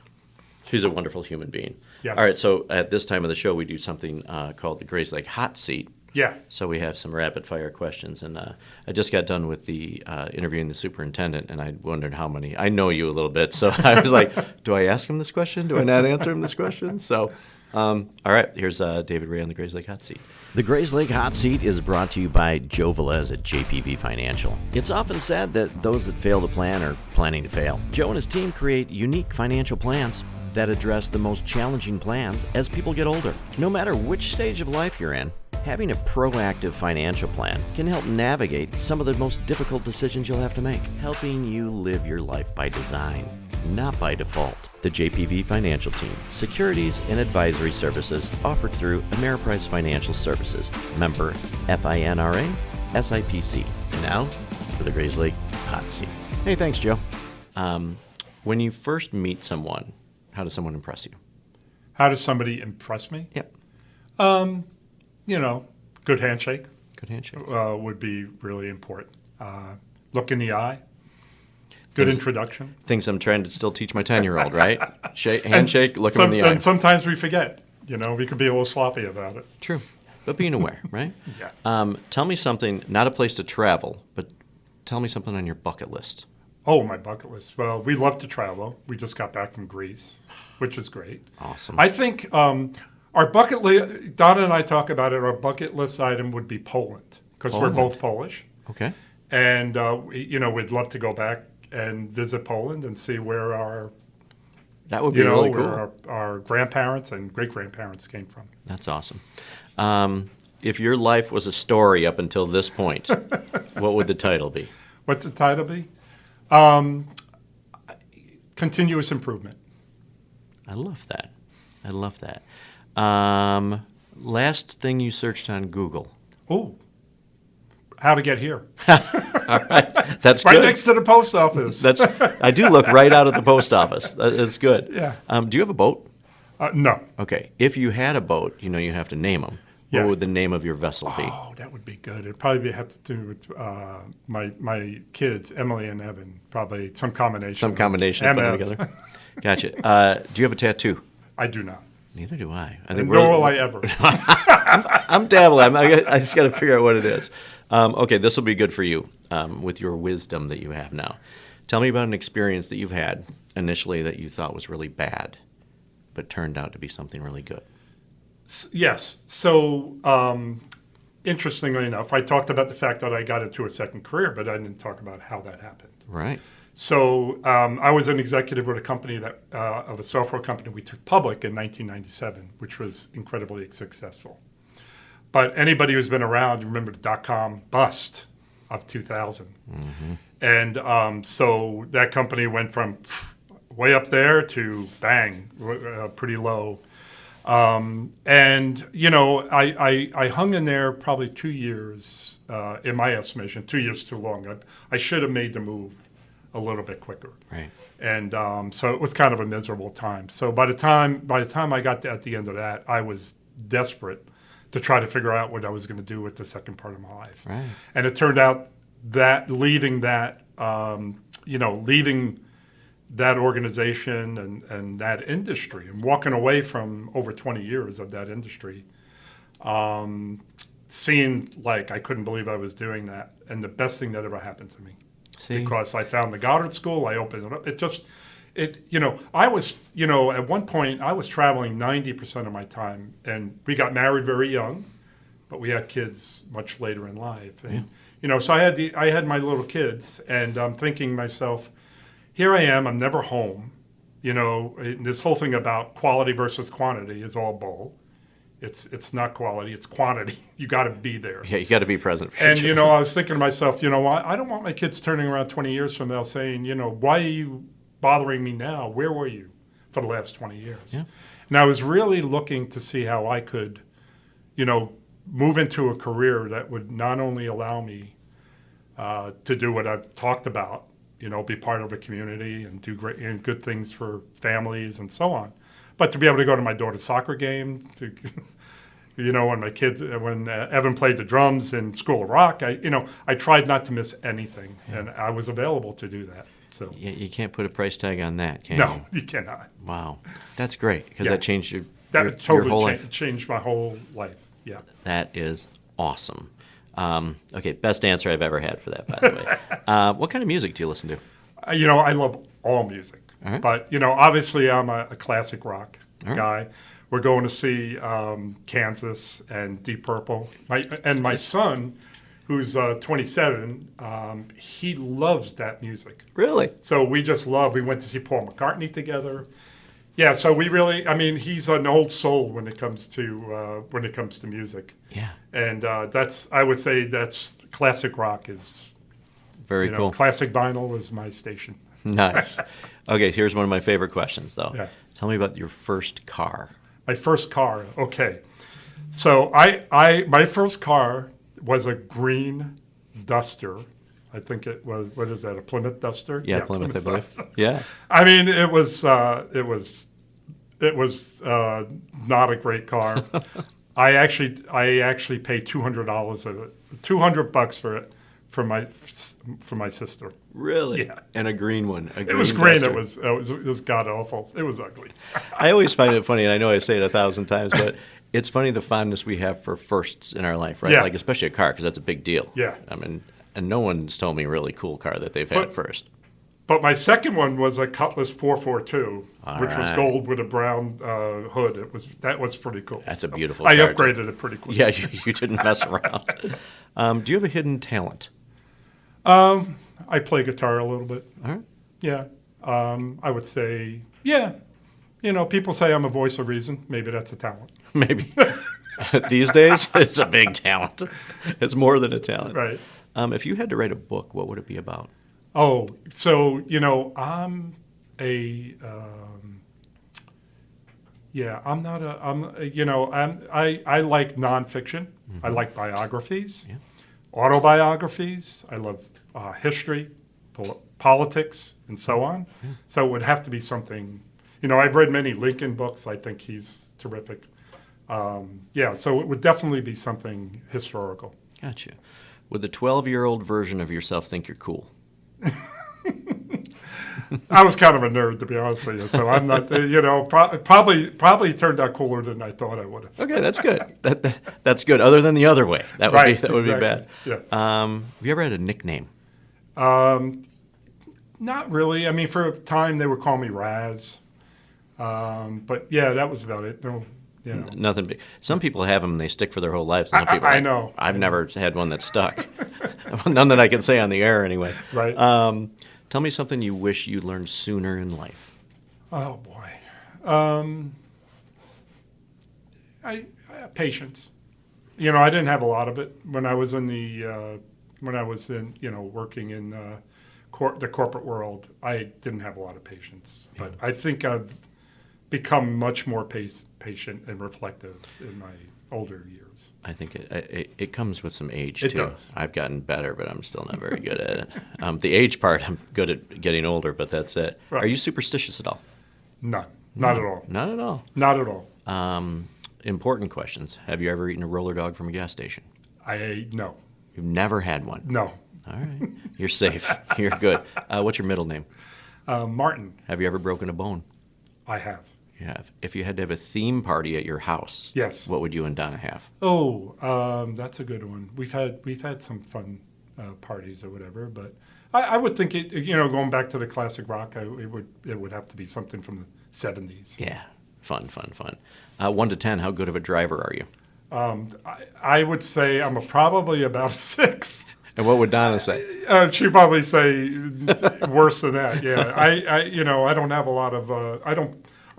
[SPEAKER 2] She's a wonderful human being.
[SPEAKER 3] Yes.
[SPEAKER 2] All right, so at this time of the show, we do something called the Grayslake Hot Seat.
[SPEAKER 3] Yeah.
[SPEAKER 2] So we have some rapid fire questions, and I just got done with the interviewing the superintendent, and I wondered how many. I know you a little bit, so I was like, do I ask him this question? Do I not answer him this question? So, all right, here's David Raye on the Grayslake Hot Seat.
[SPEAKER 1] The Grayslake Hot Seat is brought to you by Joe Velez at JPV Financial. It's often said that those that fail to plan are planning to fail. Joe and his team create unique financial plans that address the most challenging plans as people get older. No matter which stage of life you're in, having a proactive financial plan can help navigate some of the most difficult decisions you'll have to make, helping you live your life by design, not by default. The JPV Financial Team, securities and advisory services offered through Ameriprise Financial Services, member FINRA, SIPC. And now for the Grayslake Hot Seat. Hey, thanks, Joe.
[SPEAKER 2] When you first meet someone, how does someone impress you?
[SPEAKER 3] How does somebody impress me?
[SPEAKER 2] Yep.
[SPEAKER 3] Good handshake
[SPEAKER 2] Good handshake.
[SPEAKER 3] would be really important. Look in the eye. Good introduction.
[SPEAKER 2] Things I'm trying to still teach my 10-year-old, right? Handshake, look him in the eye.
[SPEAKER 3] And sometimes we forget. We can be a little sloppy about it.
[SPEAKER 2] True. But being aware, right?
[SPEAKER 3] Yeah.
[SPEAKER 2] Tell me something, not a place to travel, but tell me something on your bucket list.
[SPEAKER 3] Oh, my bucket list. Well, we love to travel. We just got back from Greece, which is great.
[SPEAKER 2] Awesome.
[SPEAKER 3] I think our bucket list, Donna and I talk about it, our bucket list item would be Poland, because we're both Polish.
[SPEAKER 2] Okay.
[SPEAKER 3] And, we'd love to go back and visit Poland and see where our,
[SPEAKER 2] That would be really cool.
[SPEAKER 3] where our grandparents and great-grandparents came from.
[SPEAKER 2] That's awesome. If your life was a story up until this point, what would the title be?
[SPEAKER 3] What's the title be? Continuous improvement.
[SPEAKER 2] I love that. I love that. Last thing you searched on Google.
[SPEAKER 3] Oh, how to get here.
[SPEAKER 2] All right. That's
[SPEAKER 3] Right
[SPEAKER 2] good.
[SPEAKER 3] next to the post office.
[SPEAKER 2] I do look right out at the post office. That's good.
[SPEAKER 3] Yeah.
[SPEAKER 2] Do you have a boat?
[SPEAKER 3] No.
[SPEAKER 2] Okay. If you had a boat, you have to name them.
[SPEAKER 3] Yeah.
[SPEAKER 2] What would the name of your vessel be?
[SPEAKER 3] Oh, that would be good. It'd probably have to do with my kids, Emily and Evan. Probably some combination.
[SPEAKER 2] Some combination of putting
[SPEAKER 3] MF.
[SPEAKER 2] together. Gotcha. Do you have a tattoo?
[SPEAKER 3] I do not.
[SPEAKER 2] Neither do I.
[SPEAKER 3] And nor will I ever.
[SPEAKER 2] I'm dabbling. I just got to figure out what it is. Okay, this will be good for you with your wisdom that you have now. Tell me about an experience that you've had initially that you thought was really bad, but turned out to be something really good.
[SPEAKER 3] Yes. So, interestingly enough, I talked about the fact that I got into a second career, but I didn't talk about how that happened.
[SPEAKER 2] Right.
[SPEAKER 3] So, I was an executive with a company of a software company we took public in 1997, which was incredibly successful. But anybody who's been around, remember the dot-com bust of 2000. Mm-hmm. And so that company went from way up there to bang, pretty low. I hung in there probably 2 years, in my estimation, 2 years too long. I should have made the move a little bit quicker.
[SPEAKER 2] Right.
[SPEAKER 3] And so it was kind of a miserable time. So by the time I got at the end of that, I was desperate to try to figure out what I was going to do with the second part of my life.
[SPEAKER 2] Right.
[SPEAKER 3] And it turned out that leaving that organization and that industry and walking away from over 20 years of that industry seemed like I couldn't believe I was doing that. And the best thing that ever happened to me.
[SPEAKER 2] See?
[SPEAKER 3] Because I found the Goddard School, I opened it up. I was, at one point I was traveling 90% of my time, and we got married very young, but we had kids much later in life. And, so I had my little kids, and I'm thinking to myself, here I am, I'm never home. This whole thing about quality versus quantity is all bull. It's not quality, it's quantity. You got to be there.
[SPEAKER 2] Yeah, you got to be present for
[SPEAKER 3] And,
[SPEAKER 2] sure.
[SPEAKER 3] I was thinking to myself, I don't want my kids turning around 20 years from now saying, why are you bothering me now? Where were you for the last 20 years?
[SPEAKER 2] Yeah.
[SPEAKER 3] And I was really looking to see how I could, move into a career that would not only allow me to do what I've talked about, be part of a community and do great and good things for families and so on, But to be able to go to my daughter's soccer game, when Evan played the drums in School of Rock, I tried not to miss anything, and I was available to do that. So
[SPEAKER 2] You can't put a price tag on that, can
[SPEAKER 3] no,
[SPEAKER 2] you?
[SPEAKER 3] you cannot.
[SPEAKER 2] Wow. That's great because
[SPEAKER 3] Yeah.
[SPEAKER 2] that changed your
[SPEAKER 3] Totally
[SPEAKER 2] whole life.
[SPEAKER 3] changed my whole life. Yeah.
[SPEAKER 2] That is awesome. Okay, best answer I've ever had for that, by the way. What kind of music do you listen to?
[SPEAKER 3] I love all music.
[SPEAKER 2] All right.
[SPEAKER 3] But, obviously I'm a classic rock
[SPEAKER 2] All right.
[SPEAKER 3] guy. We're going to see Kansas and Deep Purple. My son, who's 27, he loves that music.
[SPEAKER 2] Really?
[SPEAKER 3] So we went to see Paul McCartney together. Yeah, so he's an old soul when it comes to music.
[SPEAKER 2] Yeah.
[SPEAKER 3] And I would say that's classic rock is
[SPEAKER 2] Very cool.
[SPEAKER 3] Classic vinyl is my station.
[SPEAKER 2] Nice. Okay, here's one of my favorite questions, though.
[SPEAKER 3] Yeah.
[SPEAKER 2] Tell me about your first car.
[SPEAKER 3] My first car. Okay. So my first car was a green Duster. I think it was, what is that, a Plymouth Duster?
[SPEAKER 2] Yeah, Plymouth, I believe.
[SPEAKER 3] Duster.
[SPEAKER 2] Yeah.
[SPEAKER 3] It was not a great car. I actually paid $200 for it for my sister.
[SPEAKER 2] Really?
[SPEAKER 3] Yeah.
[SPEAKER 2] And a green one.
[SPEAKER 3] It was green.
[SPEAKER 2] Duster.
[SPEAKER 3] It was god awful. It was ugly.
[SPEAKER 2] I always find it funny, and I know I say it 1,000 times, but it's funny the fondness we have for firsts in our life, right?
[SPEAKER 3] Yeah.
[SPEAKER 2] Like especially a car, because that's a big deal.
[SPEAKER 3] Yeah.
[SPEAKER 2] I mean, and no one's told me a really cool car that they've had
[SPEAKER 3] But-
[SPEAKER 2] first.
[SPEAKER 3] But my second one was a Cutlass 442,
[SPEAKER 2] All
[SPEAKER 3] which was
[SPEAKER 2] right.
[SPEAKER 3] gold with a brown hood. That was pretty cool.
[SPEAKER 2] That's a beautiful
[SPEAKER 3] I
[SPEAKER 2] car, too.
[SPEAKER 3] upgraded it pretty quickly.
[SPEAKER 2] Yeah, you didn't mess around. Do you have a hidden talent?
[SPEAKER 3] I play guitar a little bit.
[SPEAKER 2] All right.
[SPEAKER 3] Yeah. I would say, yeah. People say I'm a voice of reason. Maybe that's a talent.
[SPEAKER 2] Maybe. These days, it's a big talent. It's more than a talent.
[SPEAKER 3] Right.
[SPEAKER 2] If you had to write a book, what would it be about?
[SPEAKER 3] Oh, so, I'm a, I'm not a, I like nonfiction.
[SPEAKER 2] Mm-hmm.
[SPEAKER 3] I like biographies,
[SPEAKER 2] Yeah.
[SPEAKER 3] autobiographies. I love history, politics, and so on.
[SPEAKER 2] Mm-hmm.
[SPEAKER 3] So it would have to be something, I've read many Lincoln books. I think he's terrific. So it would definitely be something historical.
[SPEAKER 2] Gotcha. Would the 12-year-old version of yourself think you're cool?
[SPEAKER 3] I was kind of a nerd, to be honest with you. So I'm not, probably turned out cooler than I thought I would have.
[SPEAKER 2] Okay, that's good. That's good. Other than the other way, that would be bad.
[SPEAKER 3] Yeah.
[SPEAKER 2] Have you ever had a nickname?
[SPEAKER 3] Not really. I mean, for a time they would call me Raz. But yeah, that was about it. No,
[SPEAKER 2] Nothing big. Some people have them and they stick for their whole lives. Some people,
[SPEAKER 3] I know.
[SPEAKER 2] I've never had one that stuck. None that I can say on the air, anyway.
[SPEAKER 3] Right.
[SPEAKER 2] Tell me something you wish you learned sooner in life.
[SPEAKER 3] Oh boy. Patience. I didn't have a lot of it when I was in working in the corporate world. I didn't have a lot of patience, but I think I've become much more patient and reflective in my older years.
[SPEAKER 2] I think it comes with some age,
[SPEAKER 3] It
[SPEAKER 2] too.
[SPEAKER 3] does.
[SPEAKER 2] I've gotten better, but I'm still not very good at it. The age part, I'm good at getting older, but that's it.
[SPEAKER 3] Right.
[SPEAKER 2] Are you superstitious at all?
[SPEAKER 3] None. Not at all.
[SPEAKER 2] Not at all.
[SPEAKER 3] Not at all.
[SPEAKER 2] Important questions. Have you ever eaten a roller dog from a gas station?
[SPEAKER 3] No.
[SPEAKER 2] You've never had one?
[SPEAKER 3] No.
[SPEAKER 2] All right. You're safe. You're good. What's your middle name?
[SPEAKER 3] Martin,
[SPEAKER 2] Have you ever broken a bone?
[SPEAKER 3] I have.
[SPEAKER 2] You have. If you had to have a theme party at your house,
[SPEAKER 3] Yes.
[SPEAKER 2] what would you and Donna have?
[SPEAKER 3] Oh, that's a good one. We've had some fun parties or whatever, but I would think it. Going back to the classic rock, it would have to be something from the '70s.
[SPEAKER 2] Yeah. Fun. 1 to 10, how good of a driver are you?
[SPEAKER 3] I would say I'm probably about a 6.
[SPEAKER 2] And what would Donna say?
[SPEAKER 3] She'd probably say worse than that. Yeah, I don't have a lot of. I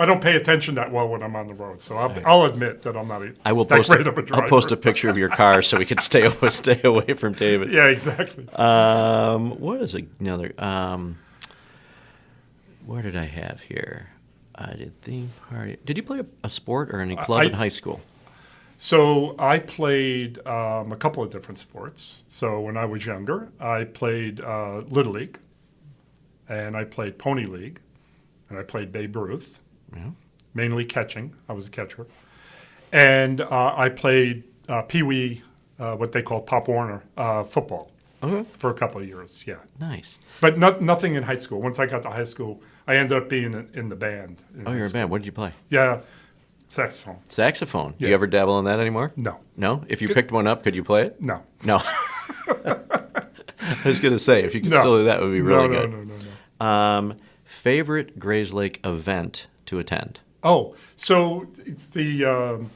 [SPEAKER 3] don't pay attention that well when I'm on the road, so I'll admit that I'm not
[SPEAKER 2] I will
[SPEAKER 3] that
[SPEAKER 2] post.
[SPEAKER 3] great of a driver.
[SPEAKER 2] I'll post a picture of your car so we can stay away from David.
[SPEAKER 3] Yeah, exactly.
[SPEAKER 2] What is another? Where did I have here? I did theme party. Did you play a sport or any club in high school?
[SPEAKER 3] So I played a couple of different sports. So when I was younger, I played Little League, and I played Pony League, and I played Babe Ruth.
[SPEAKER 2] Yeah.
[SPEAKER 3] mainly catching. I was a catcher. And I played Pee Wee, what they call Pop Warner, football for a couple of years, yeah.
[SPEAKER 2] Nice.
[SPEAKER 3] But nothing in high school. Once I got to high school, I ended up being in the band.
[SPEAKER 2] Oh, you're a band. What did you play?
[SPEAKER 3] Yeah, saxophone.
[SPEAKER 2] Saxophone. Do
[SPEAKER 3] Yeah.
[SPEAKER 2] you ever dabble in that anymore?
[SPEAKER 3] No.
[SPEAKER 2] No? If you picked one up, could you play it?
[SPEAKER 3] No.
[SPEAKER 2] No. I was going to say, if you could still do that, it would be really good.
[SPEAKER 3] No.
[SPEAKER 2] Favorite Grayslake event to attend?
[SPEAKER 3] Oh, so the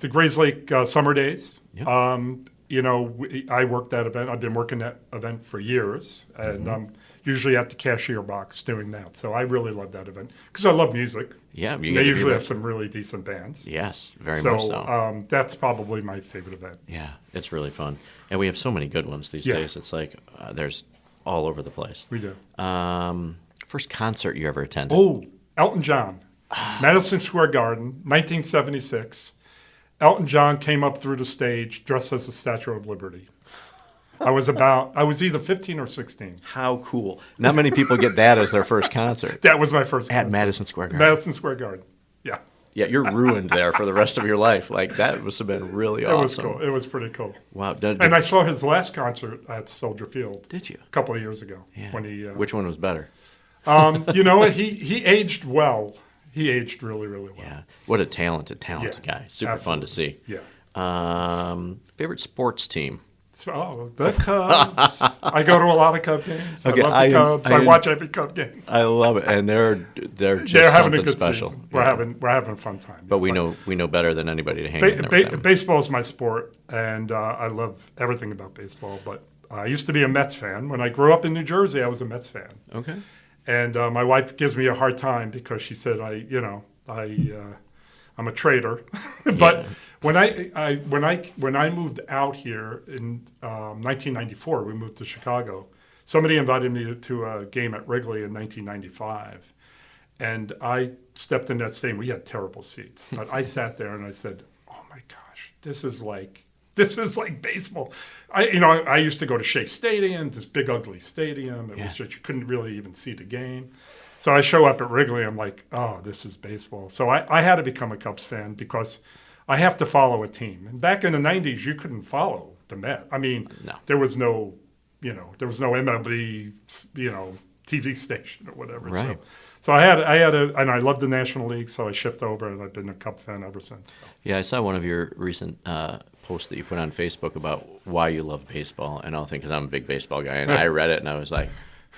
[SPEAKER 3] Grayslake Summer Days.
[SPEAKER 2] Yep.
[SPEAKER 3] I worked that event. I've been working that event for years, and I'm usually at the cashier box doing that. So I really love that event because I love music.
[SPEAKER 2] Yeah,
[SPEAKER 3] They usually have some really decent bands.
[SPEAKER 2] Yes, very much so.
[SPEAKER 3] So that's probably my favorite event.
[SPEAKER 2] Yeah, it's really fun. And we have so many good ones these days. It's like there's all over the place.
[SPEAKER 3] We do.
[SPEAKER 2] First concert you ever attended?
[SPEAKER 3] Oh, Elton John, Madison Square Garden, 1976. Elton John came up through the stage dressed as the Statue of Liberty. I was either 15 or 16.
[SPEAKER 2] How cool. Not many people get that as their first concert.
[SPEAKER 3] That was my first
[SPEAKER 2] At
[SPEAKER 3] concert.
[SPEAKER 2] Madison Square Garden.
[SPEAKER 3] Madison Square Garden. Yeah.
[SPEAKER 2] Yeah, you're ruined there for the rest of your life. Like, that must have been really awesome.
[SPEAKER 3] It was cool. It was pretty cool.
[SPEAKER 2] Wow.
[SPEAKER 3] And I saw his last concert at Soldier Field.
[SPEAKER 2] Did you?
[SPEAKER 3] A couple of years ago.
[SPEAKER 2] Yeah.
[SPEAKER 3] When he,
[SPEAKER 2] Which one was better?
[SPEAKER 3] you know what? He aged well. He aged really, really well.
[SPEAKER 2] Yeah. What a talented
[SPEAKER 3] Yeah,
[SPEAKER 2] guy. Super fun to see.
[SPEAKER 3] Yeah.
[SPEAKER 2] Favorite sports team?
[SPEAKER 3] Oh, the Cubs. I go to a lot of Cub games.
[SPEAKER 2] Okay,
[SPEAKER 3] I love the Cubs. I watch every Cub game.
[SPEAKER 2] I love it, and they're just
[SPEAKER 3] They're having
[SPEAKER 2] something
[SPEAKER 3] a good
[SPEAKER 2] special.
[SPEAKER 3] season. We're having a fun time.
[SPEAKER 2] But we know better than anybody to hang in there with them.
[SPEAKER 3] Baseball is my sport, and I love everything about baseball. But I used to be a Mets fan. When I grew up in New Jersey, I was a Mets fan.
[SPEAKER 2] Okay.
[SPEAKER 3] And my wife gives me a hard time because she said I'm a traitor. But when I moved out here in 1994, we moved to Chicago. Somebody invited me to a game at Wrigley in 1995, and I stepped in that stadium. We had terrible seats, but I sat there and I said, "Oh my gosh, this is like baseball." I used to go to Shea Stadium, this big ugly stadium. It was just you couldn't really even see the game. So I show up at Wrigley, I'm like, oh, this is baseball. So I had to become a Cubs fan because I have to follow a team. And back in the 90s, you couldn't follow the Mets. I mean,
[SPEAKER 2] No.
[SPEAKER 3] there was no MLB, TV station or whatever.
[SPEAKER 2] Right.
[SPEAKER 3] So I had to, and I loved the National League, so I shifted over, and I've been a Cub fan ever since.
[SPEAKER 2] Yeah, I saw one of your recent posts that you put on Facebook about why you love baseball, and all because I'm a big baseball guy, and I read it, and I was like,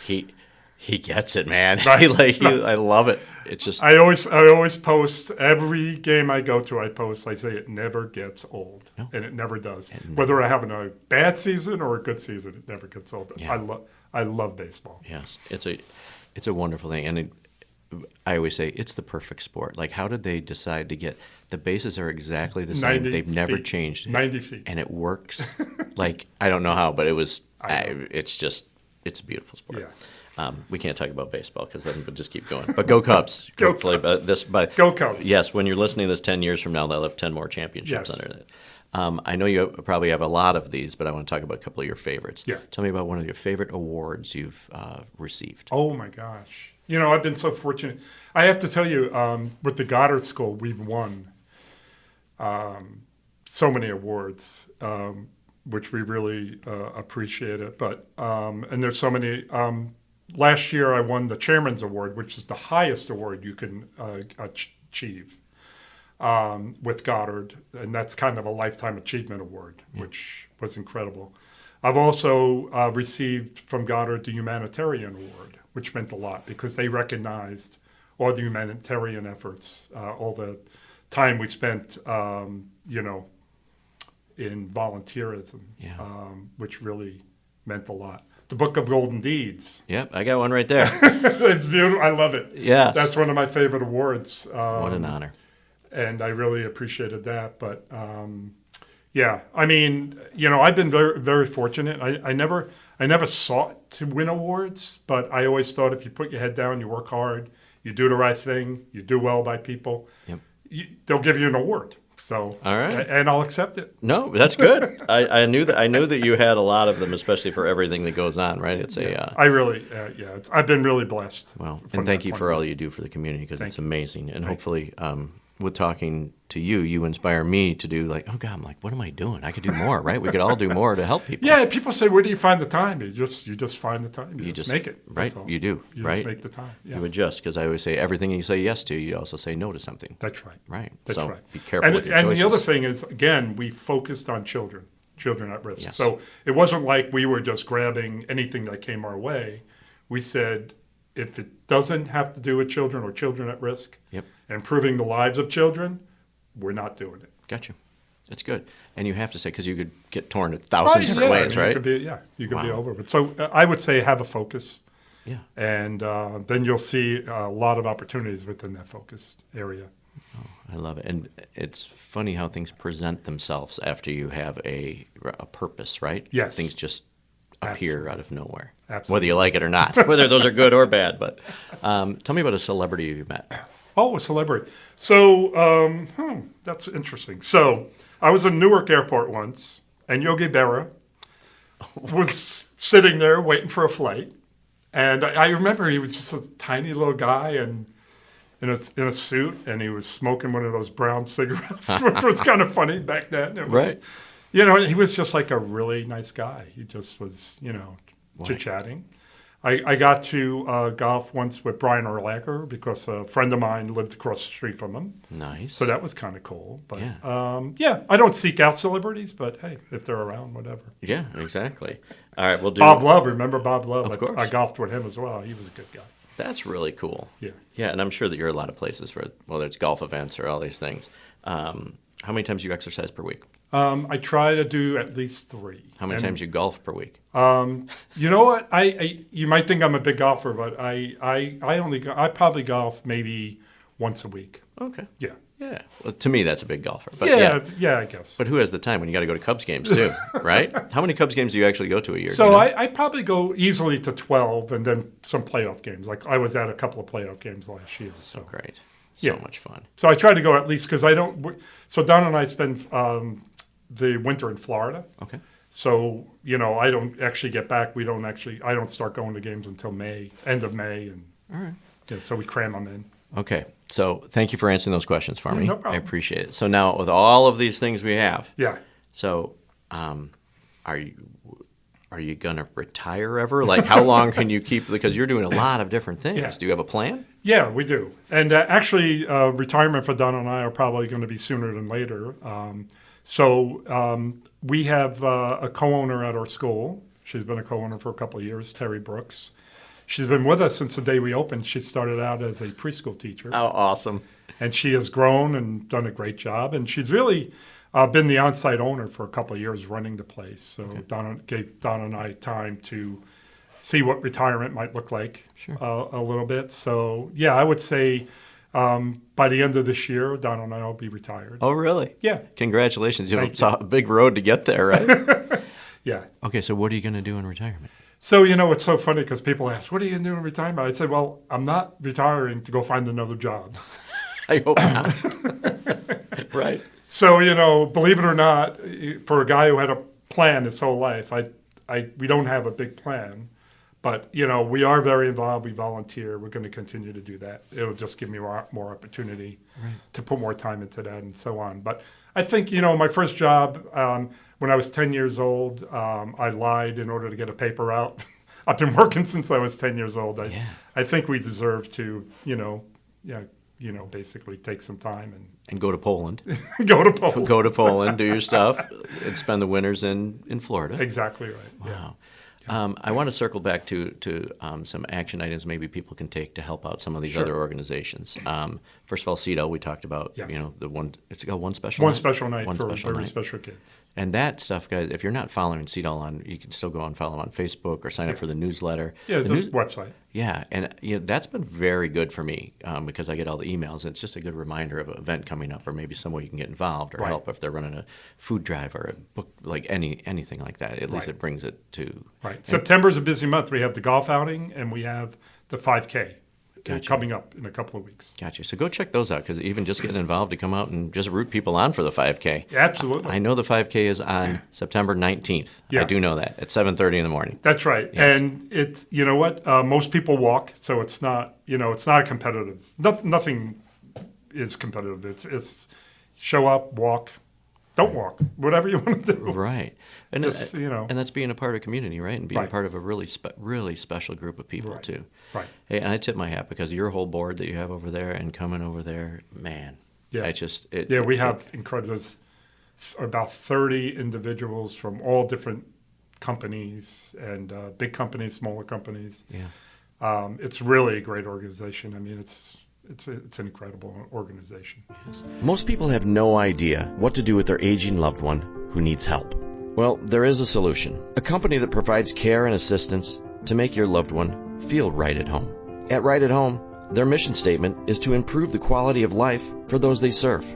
[SPEAKER 2] he gets it, man. I love it. It's just
[SPEAKER 3] I always post every game I go to. I say it never gets old, and it never does. Whether I'm having a bad season or a good season, it never gets old.
[SPEAKER 2] Yeah.
[SPEAKER 3] I love baseball.
[SPEAKER 2] Yes, it's a wonderful thing, and I always say it's the perfect sport. Like, how did they decide to get the bases are exactly the same? They've never changed.
[SPEAKER 3] 90 feet,
[SPEAKER 2] and it works. Like, I don't know how, but it was. It's a beautiful sport.
[SPEAKER 3] Yeah.
[SPEAKER 2] We can't talk about baseball because then we'll just keep going. But go Cubs!
[SPEAKER 3] Go
[SPEAKER 2] Hopefully,
[SPEAKER 3] Cubs.
[SPEAKER 2] Go
[SPEAKER 3] Cubs!
[SPEAKER 2] Yes, when you're listening to this 10 years from now, they'll have 10 more championships under it. I know you probably have a lot of these, but I want to talk about a couple of your favorites.
[SPEAKER 3] Yeah.
[SPEAKER 2] Tell me about one of your favorite awards you've received.
[SPEAKER 3] Oh my gosh! I've been so fortunate. I have to tell you, with the Goddard School, we've won so many awards, which we really appreciate it. But and there's so many. Last year, I won the Chairman's Award, which is the highest award you can achieve with Goddard, and that's kind of a lifetime achievement award, which was incredible. I've also received from Goddard the Humanitarian Award, which meant a lot because they recognized all the humanitarian efforts, all the time we spent, in volunteerism, which really meant a lot. The Book of Golden Deeds.
[SPEAKER 2] Yep, I got one right there.
[SPEAKER 3] It's beautiful. I love it.
[SPEAKER 2] Yes.
[SPEAKER 3] That's one of my favorite awards.
[SPEAKER 2] What an honor.
[SPEAKER 3] And I really appreciated that. But, I've been very, very fortunate. I never sought to win awards, but I always thought if you put your head down, you work hard, you do the right thing, you do well by people, they'll give you an award. So,
[SPEAKER 2] all right,
[SPEAKER 3] and I'll accept it.
[SPEAKER 2] No, that's good. I knew that you had a lot of them, especially for everything that goes on. Right? It's
[SPEAKER 3] I've been really blessed.
[SPEAKER 2] Well, and thank you for all you do for the community because it's amazing, and hopefully with talking to you, you inspire me to do like, oh God, I'm like, what am I doing? I could do more, right? We could all do more to help people.
[SPEAKER 3] Yeah, people say, where do you find the time? You just find the time. You just make it.
[SPEAKER 2] Right,
[SPEAKER 3] That's all.
[SPEAKER 2] you do,
[SPEAKER 3] You
[SPEAKER 2] right?
[SPEAKER 3] just make the time. Yeah.
[SPEAKER 2] You adjust, because I always say everything you say yes to, you also say no to something.
[SPEAKER 3] That's right.
[SPEAKER 2] Right.
[SPEAKER 3] That's
[SPEAKER 2] so
[SPEAKER 3] right.
[SPEAKER 2] be careful with your
[SPEAKER 3] and
[SPEAKER 2] choices.
[SPEAKER 3] the other thing is, again, we focused on children at risk.
[SPEAKER 2] Yes.
[SPEAKER 3] So it wasn't like we were just grabbing anything that came our way. We said, if it doesn't have to do with children or children at risk,
[SPEAKER 2] Yep.
[SPEAKER 3] improving the lives of children, we're not doing it.
[SPEAKER 2] Got you. That's good. And you have to say, because you could get torn a thousand different ways,
[SPEAKER 3] You
[SPEAKER 2] right?
[SPEAKER 3] could be, you could be
[SPEAKER 2] Wow.
[SPEAKER 3] over. But so I would say have a focus,
[SPEAKER 2] Yeah.
[SPEAKER 3] and then you'll see a lot of opportunities within that focused area.
[SPEAKER 2] I love it. And it's funny how things present themselves after you have a purpose, right?
[SPEAKER 3] Yes.
[SPEAKER 2] Things just appear out of nowhere.
[SPEAKER 3] Absolutely.
[SPEAKER 2] Whether you like it or not, whether those are good or bad. But tell me about a celebrity you met.
[SPEAKER 3] Oh, a celebrity. So that's interesting. So I was in Newark Airport once, and Yogi Berra was sitting there waiting for a flight. And I remember he was just a tiny little guy and in a suit, and he was smoking one of those brown cigarettes, which was kind of funny back then. It was,
[SPEAKER 2] Right.
[SPEAKER 3] he was just like a really nice guy. He just was, chit-chatting. I got to golf once with Brian Urlacher because a friend of mine lived across the street from him.
[SPEAKER 2] Nice.
[SPEAKER 3] So that was kind of cool. But
[SPEAKER 2] Yeah.
[SPEAKER 3] I don't seek out celebrities, but hey, if they're around, whatever.
[SPEAKER 2] Yeah, exactly. All right, we'll do.
[SPEAKER 3] Bob Love, remember Bob Love?
[SPEAKER 2] Of course.
[SPEAKER 3] I golfed with him as well. He was a good guy.
[SPEAKER 2] That's really cool.
[SPEAKER 3] Yeah.
[SPEAKER 2] Yeah, and I'm sure that you're at a lot of places whether it's golf events or all these things. How many times do you exercise per week?
[SPEAKER 3] I try to do at least 3.
[SPEAKER 2] How many times you golf per week?
[SPEAKER 3] You know what? You might think I'm a big golfer, but I probably golf maybe once a week.
[SPEAKER 2] Okay.
[SPEAKER 3] Yeah.
[SPEAKER 2] Yeah. Well, to me, that's a big golfer. But
[SPEAKER 3] Yeah, I guess.
[SPEAKER 2] But who has the time when you got to go to Cubs games too, right? How many Cubs games do you actually go to a year?
[SPEAKER 3] So
[SPEAKER 2] do you know?
[SPEAKER 3] I probably go easily to 12, and then some playoff games. Like I was at a couple of playoff games last year. So
[SPEAKER 2] Great. So
[SPEAKER 3] Yeah.
[SPEAKER 2] much fun.
[SPEAKER 3] So I try to go at least because I don't. So Don and I spend the winter in Florida.
[SPEAKER 2] Okay.
[SPEAKER 3] So I don't actually get back. I don't start going to games until end of May, and
[SPEAKER 2] All right.
[SPEAKER 3] yeah, so we cram them in.
[SPEAKER 2] Okay. So thank you for answering those questions for me.
[SPEAKER 3] no problem.
[SPEAKER 2] I appreciate it. So now with all of these things we have,
[SPEAKER 3] Yeah.
[SPEAKER 2] so are you gonna retire ever? Like how long can you keep? Because you're doing a lot of different things.
[SPEAKER 3] Yeah.
[SPEAKER 2] Do you have a plan?
[SPEAKER 3] Yeah, we do. And actually, retirement for Don and I are probably going to be sooner than later. We have a co-owner at our school. She's been a co-owner for a couple of years, Terry Brooks. She's been with us since the day we opened. She started out as a preschool teacher.
[SPEAKER 2] Oh, awesome.
[SPEAKER 3] And she has grown and done a great job. And she's really been the on-site owner for a couple of years running the place. So gave Don and I time to see what retirement might look like a little bit. So, yeah, I would say by the end of this year, Don and I will be retired.
[SPEAKER 2] Oh, really?
[SPEAKER 3] Yeah.
[SPEAKER 2] Congratulations. You
[SPEAKER 3] Thank
[SPEAKER 2] have a big road to get there, right?
[SPEAKER 3] Yeah.
[SPEAKER 2] Okay, so what are you going to do in retirement?
[SPEAKER 3] So, it's so funny because people ask, what are you going to do in retirement? I said, well, I'm not retiring to go find another job.
[SPEAKER 2] I hope not. Right.
[SPEAKER 3] So, believe it or not, for a guy who had a plan his whole life, we don't have a big plan. But, we are very involved. We volunteer. We're going to continue to do that. It'll just give me more opportunity to put more time into that and so on. But I think, my first job, when I was 10 years old, I lied in order to get a paper out. I've been working since I was 10 years old. I think we deserve to, basically take some time
[SPEAKER 2] And go to Poland.
[SPEAKER 3] and go to Poland.
[SPEAKER 2] Go to Poland, do your stuff, and spend the winters in Florida.
[SPEAKER 3] Exactly right. Yeah.
[SPEAKER 2] Wow. I want to circle back to some action items maybe people can take to help out some of these other organizations. First of all, SEDOL, we talked about,
[SPEAKER 3] Yes.
[SPEAKER 2] it's called One Special
[SPEAKER 3] One
[SPEAKER 2] Night?
[SPEAKER 3] special night
[SPEAKER 2] One
[SPEAKER 3] for
[SPEAKER 2] special
[SPEAKER 3] very
[SPEAKER 2] night.
[SPEAKER 3] special kids.
[SPEAKER 2] And that stuff, guys, if you're not following SEDOL you can still go and follow them on Facebook or sign up for the newsletter.
[SPEAKER 3] Yeah, the website.
[SPEAKER 2] Yeah, and that's been very good for me because I get all the emails. It's just a good reminder of an event coming up, or maybe some way you can get involved or help if they're running a food drive or a book, like anything like that. At least it brings it to
[SPEAKER 3] Right. September's a busy month. We have the golf outing and we have the 5K coming up in a couple of weeks.
[SPEAKER 2] Gotcha. So go check those out because even just getting involved to come out and just root people on for the 5K.
[SPEAKER 3] Absolutely.
[SPEAKER 2] I know the 5K is on September 19th.
[SPEAKER 3] Yeah.
[SPEAKER 2] I do know that at 7:30 in the morning.
[SPEAKER 3] That's right.
[SPEAKER 2] Yes.
[SPEAKER 3] And you know what? Most people walk, so it's not, it's not a competitive. Nothing is competitive. It's show up, walk, don't walk, whatever you want to do.
[SPEAKER 2] Right. And
[SPEAKER 3] Just,
[SPEAKER 2] and that's being a part of a community, right? And being
[SPEAKER 3] Right.
[SPEAKER 2] a part of a really special group of people
[SPEAKER 3] Right.
[SPEAKER 2] too.
[SPEAKER 3] Right.
[SPEAKER 2] Hey, and I tip my hat because your whole board that you have over there and coming over there, man.
[SPEAKER 3] Yeah.
[SPEAKER 2] We
[SPEAKER 3] have incredible. There's about 30 individuals from all different companies and big companies, smaller companies.
[SPEAKER 2] Yeah.
[SPEAKER 3] It's really a great organization. I mean, it's an incredible organization.
[SPEAKER 1] Most people have no idea what to do with their aging loved one who needs help. Well, there is a solution. A company that provides care and assistance to make your loved one feel right at home. At Right at Home, their mission statement is to improve the quality of life for those they serve.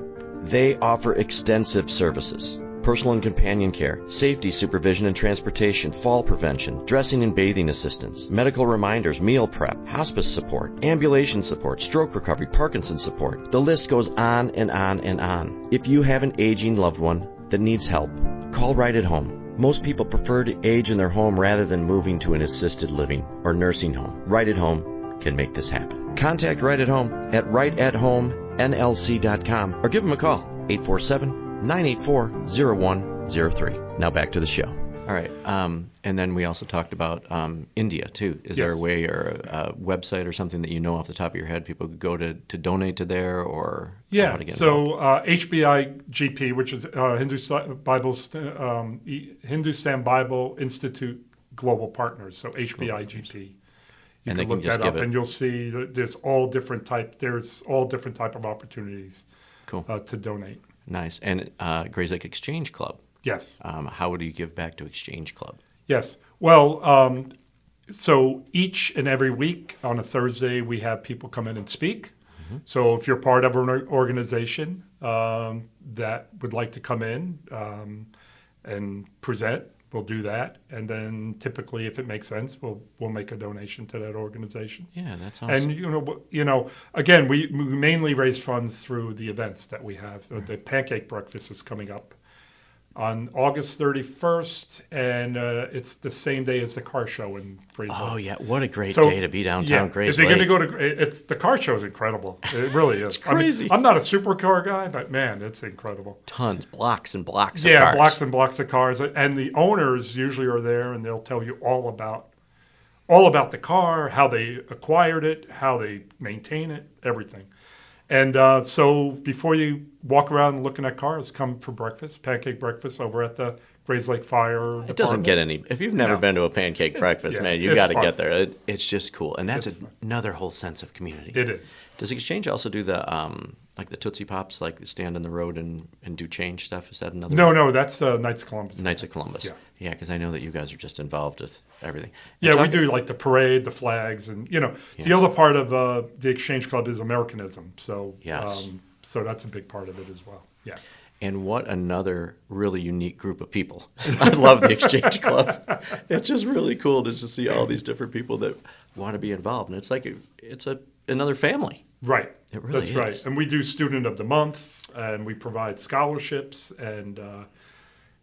[SPEAKER 1] They offer extensive services: personal and companion care, safety supervision and transportation, fall prevention, dressing and bathing assistance, medical reminders, meal prep, hospice support, ambulation support, stroke recovery, Parkinson's support. The list goes on and on and on. If you have an aging loved one that needs help, call Right at Home. Most people prefer to age in their home rather than moving to an assisted living or nursing home. Right at Home can make this happen. Contact Right at Home at rightathomennlc.com or give them a call, 847-984-0103. Now back to the show.
[SPEAKER 2] All right. And then we also talked about India, too. Is there a way or a website or something that you know off the top of your head people could go to donate to there or how to get
[SPEAKER 3] so HBIGP, which is Hindustan Bible Institute Global Partners, so HBIGP. You can look that up, and you'll see that there's all different type of opportunities to donate.
[SPEAKER 2] Nice. And Grayslake Exchange Club.
[SPEAKER 3] Yes.
[SPEAKER 2] How would you give back to Exchange Club?
[SPEAKER 3] Yes. Well, so each and every week on a Thursday, we have people come in and speak. Mm-hmm. So if you're part of an organization that would like to come in and present, we'll do that. And then typically, if it makes sense, we'll make a donation to that organization.
[SPEAKER 2] Yeah, that's awesome.
[SPEAKER 3] And, again, we mainly raise funds through the events that we have. The Pancake Breakfast is coming up on August 31st, and it's the same day as the car show in Grayslake.
[SPEAKER 2] Oh, yeah. What a great day to be downtown Grayslake.
[SPEAKER 3] If you're going to go to the car show is incredible. It really is.
[SPEAKER 2] It's crazy.
[SPEAKER 3] I'm not a supercar guy, but, man, it's incredible.
[SPEAKER 2] Blocks and blocks of cars.
[SPEAKER 3] Yeah, blocks and blocks of cars. And the owners usually are there, and they'll tell you all about the car, how they acquired it, how they maintain it, everything. And so before you walk around looking at cars, come for breakfast, pancake breakfast over at the Grayslake Fire Department.
[SPEAKER 2] It doesn't get any. If you've never been to a pancake breakfast, man, you got to get there. It's just cool, and that's another whole sense of community.
[SPEAKER 3] It is.
[SPEAKER 2] Does Exchange also do the like the Tootsie Pops, like stand on the road and do change stuff? Is that another?
[SPEAKER 3] No, that's Knights of Columbus.
[SPEAKER 2] Knights of Columbus. Yeah, because I know that you guys are just involved with everything.
[SPEAKER 3] Yeah, we do like the parade, the flags, and the other part of the Exchange Club is Americanism. So so that's a big part of it as well. Yeah.
[SPEAKER 2] And what another really unique group of people. I love the Exchange Club. It's just really cool to just see all these different people that want to be involved. And it's like another family.
[SPEAKER 3] Right.
[SPEAKER 2] It really
[SPEAKER 3] That's
[SPEAKER 2] is.
[SPEAKER 3] right. And we do Student of the Month, and we provide scholarships. And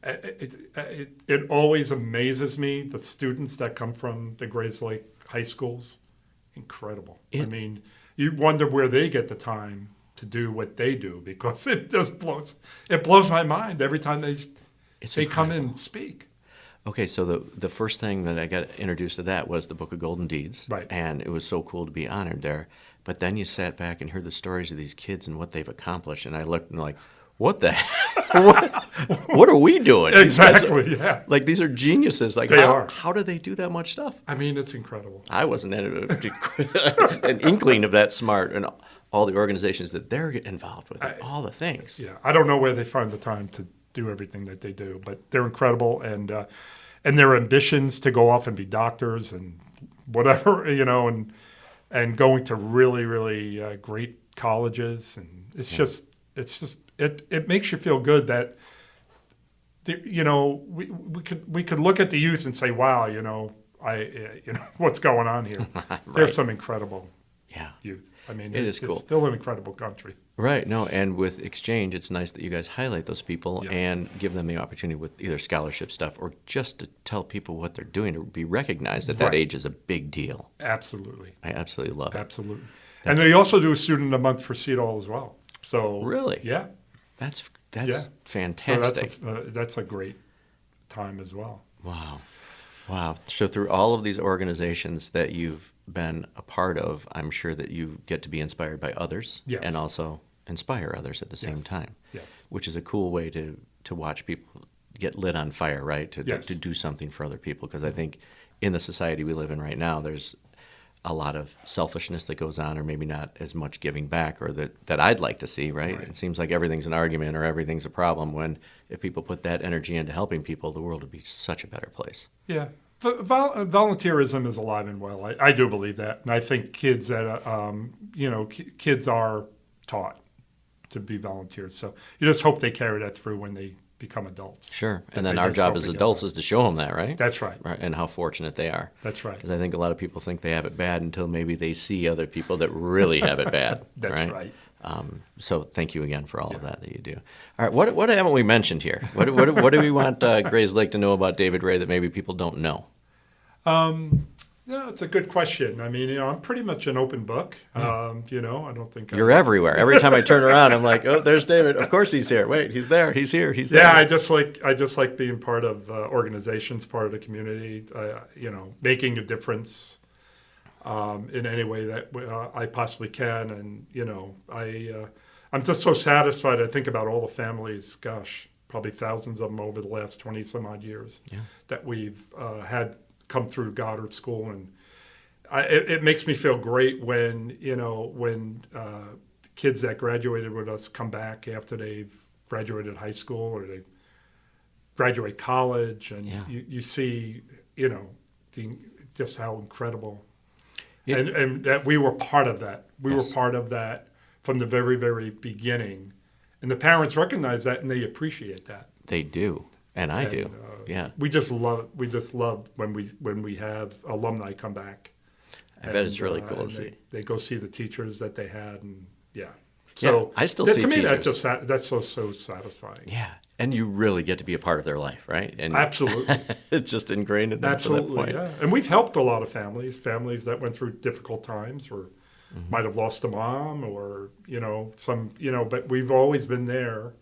[SPEAKER 3] it always amazes me, the students that come from the Grayslake high schools. Incredible. I mean, you wonder where they get the time to do what they do, because it just blows my mind every time they come in and speak.
[SPEAKER 2] Okay, so the first thing that I got introduced to that was the Book of Golden Deeds.
[SPEAKER 3] Right.
[SPEAKER 2] And it was so cool to be honored there. But then you sat back and heard the stories of these kids and what they've accomplished, and I looked and like, what the hell? What are we doing?
[SPEAKER 3] Exactly, yeah.
[SPEAKER 2] Like, these are geniuses. Like, how do they do that much stuff?
[SPEAKER 3] I mean, it's incredible.
[SPEAKER 2] I wasn't an inkling of that smart, and all the organizations that they're involved with, and all the things.
[SPEAKER 3] Yeah, I don't know where they find the time to do everything that they do, but they're incredible, and their ambitions to go off and be doctors and whatever, and going to really, really great colleges, and it makes you feel good that we could look at the youth and say, wow, what's going on here?
[SPEAKER 2] Right.
[SPEAKER 3] There's some incredible youth. I mean,
[SPEAKER 2] it is cool.
[SPEAKER 3] It's still an incredible country.
[SPEAKER 2] Right. No, and with Exchange, it's nice that you guys highlight those people and give them the opportunity with either scholarship stuff or just to tell people what they're doing, to be recognized at that age is a big deal.
[SPEAKER 3] Absolutely.
[SPEAKER 2] I absolutely love it.
[SPEAKER 3] Absolutely. And they also do a student a month for SEDOL as well. So
[SPEAKER 2] Really?
[SPEAKER 3] yeah.
[SPEAKER 2] That's
[SPEAKER 3] Yeah.
[SPEAKER 2] fantastic.
[SPEAKER 3] So that's a great time as well.
[SPEAKER 2] Wow. Wow. So through all of these organizations that you've been a part of, I'm sure that you get to be inspired by others
[SPEAKER 3] Yes.
[SPEAKER 2] and also inspire others at the same
[SPEAKER 3] Yes.
[SPEAKER 2] time.
[SPEAKER 3] Yes.
[SPEAKER 2] Which is a cool way to watch people get lit on fire, right?
[SPEAKER 3] Yes.
[SPEAKER 2] To do something for other people. Because I think in the society we live in right now, there's a lot of selfishness that goes on, or maybe not as much giving back, or that I'd like to see, right?
[SPEAKER 3] Right.
[SPEAKER 2] It seems like everything's an argument or everything's a problem, when if people put that energy into helping people, the world would be such a better place.
[SPEAKER 3] Yeah. Volunteerism is alive and well. I do believe that. And I think kids kids are taught to be volunteers. So you just hope they carry that through when they become adults.
[SPEAKER 2] Sure.
[SPEAKER 3] That
[SPEAKER 2] And then
[SPEAKER 3] they
[SPEAKER 2] our
[SPEAKER 3] just
[SPEAKER 2] job
[SPEAKER 3] help
[SPEAKER 2] as
[SPEAKER 3] together.
[SPEAKER 2] adults is to show them that, right?
[SPEAKER 3] That's right.
[SPEAKER 2] Right. And how fortunate they are.
[SPEAKER 3] That's right.
[SPEAKER 2] Because I think a lot of people think they have it bad until maybe they see other people that really have it bad.
[SPEAKER 3] That's right.
[SPEAKER 2] So thank you again for all of that you do. All right, what haven't we mentioned here? What do we want Grayslake to know about David Raye that maybe people don't know?
[SPEAKER 3] No, it's a good question. I mean, I'm pretty much an open book. I don't think
[SPEAKER 2] You're everywhere. Every time I turn around, I'm like, oh, there's David. Of course he's here. Wait, he's there. He's here. He's there.
[SPEAKER 3] Yeah, I just like being part of organizations, part of the community. Making a difference in any way that I possibly can, and I'm just so satisfied. I think about all the families. Gosh, probably thousands of them over the last 20 some odd years that we've had come through Goddard School, and it makes me feel great when kids that graduated with us come back after they've graduated high school or they graduate college, and you see just how incredible, and that we were part of that. We were part of that from the very, very beginning, and the parents recognize that and they appreciate that.
[SPEAKER 2] They do. And I do. Yeah.
[SPEAKER 3] We just love when we have alumni come back.
[SPEAKER 2] I bet it's really cool to see.
[SPEAKER 3] They go see the teachers that they had, and
[SPEAKER 2] Yeah,
[SPEAKER 3] So
[SPEAKER 2] I still see
[SPEAKER 3] to me
[SPEAKER 2] teachers.
[SPEAKER 3] that's so satisfying.
[SPEAKER 2] Yeah. And you really get to be a part of their life, right? And
[SPEAKER 3] Absolutely.
[SPEAKER 2] it's just ingrained in them
[SPEAKER 3] Absolutely,
[SPEAKER 2] to that point.
[SPEAKER 3] yeah. And we've helped a lot of families that went through difficult times or might have lost a mom or, but we've always been there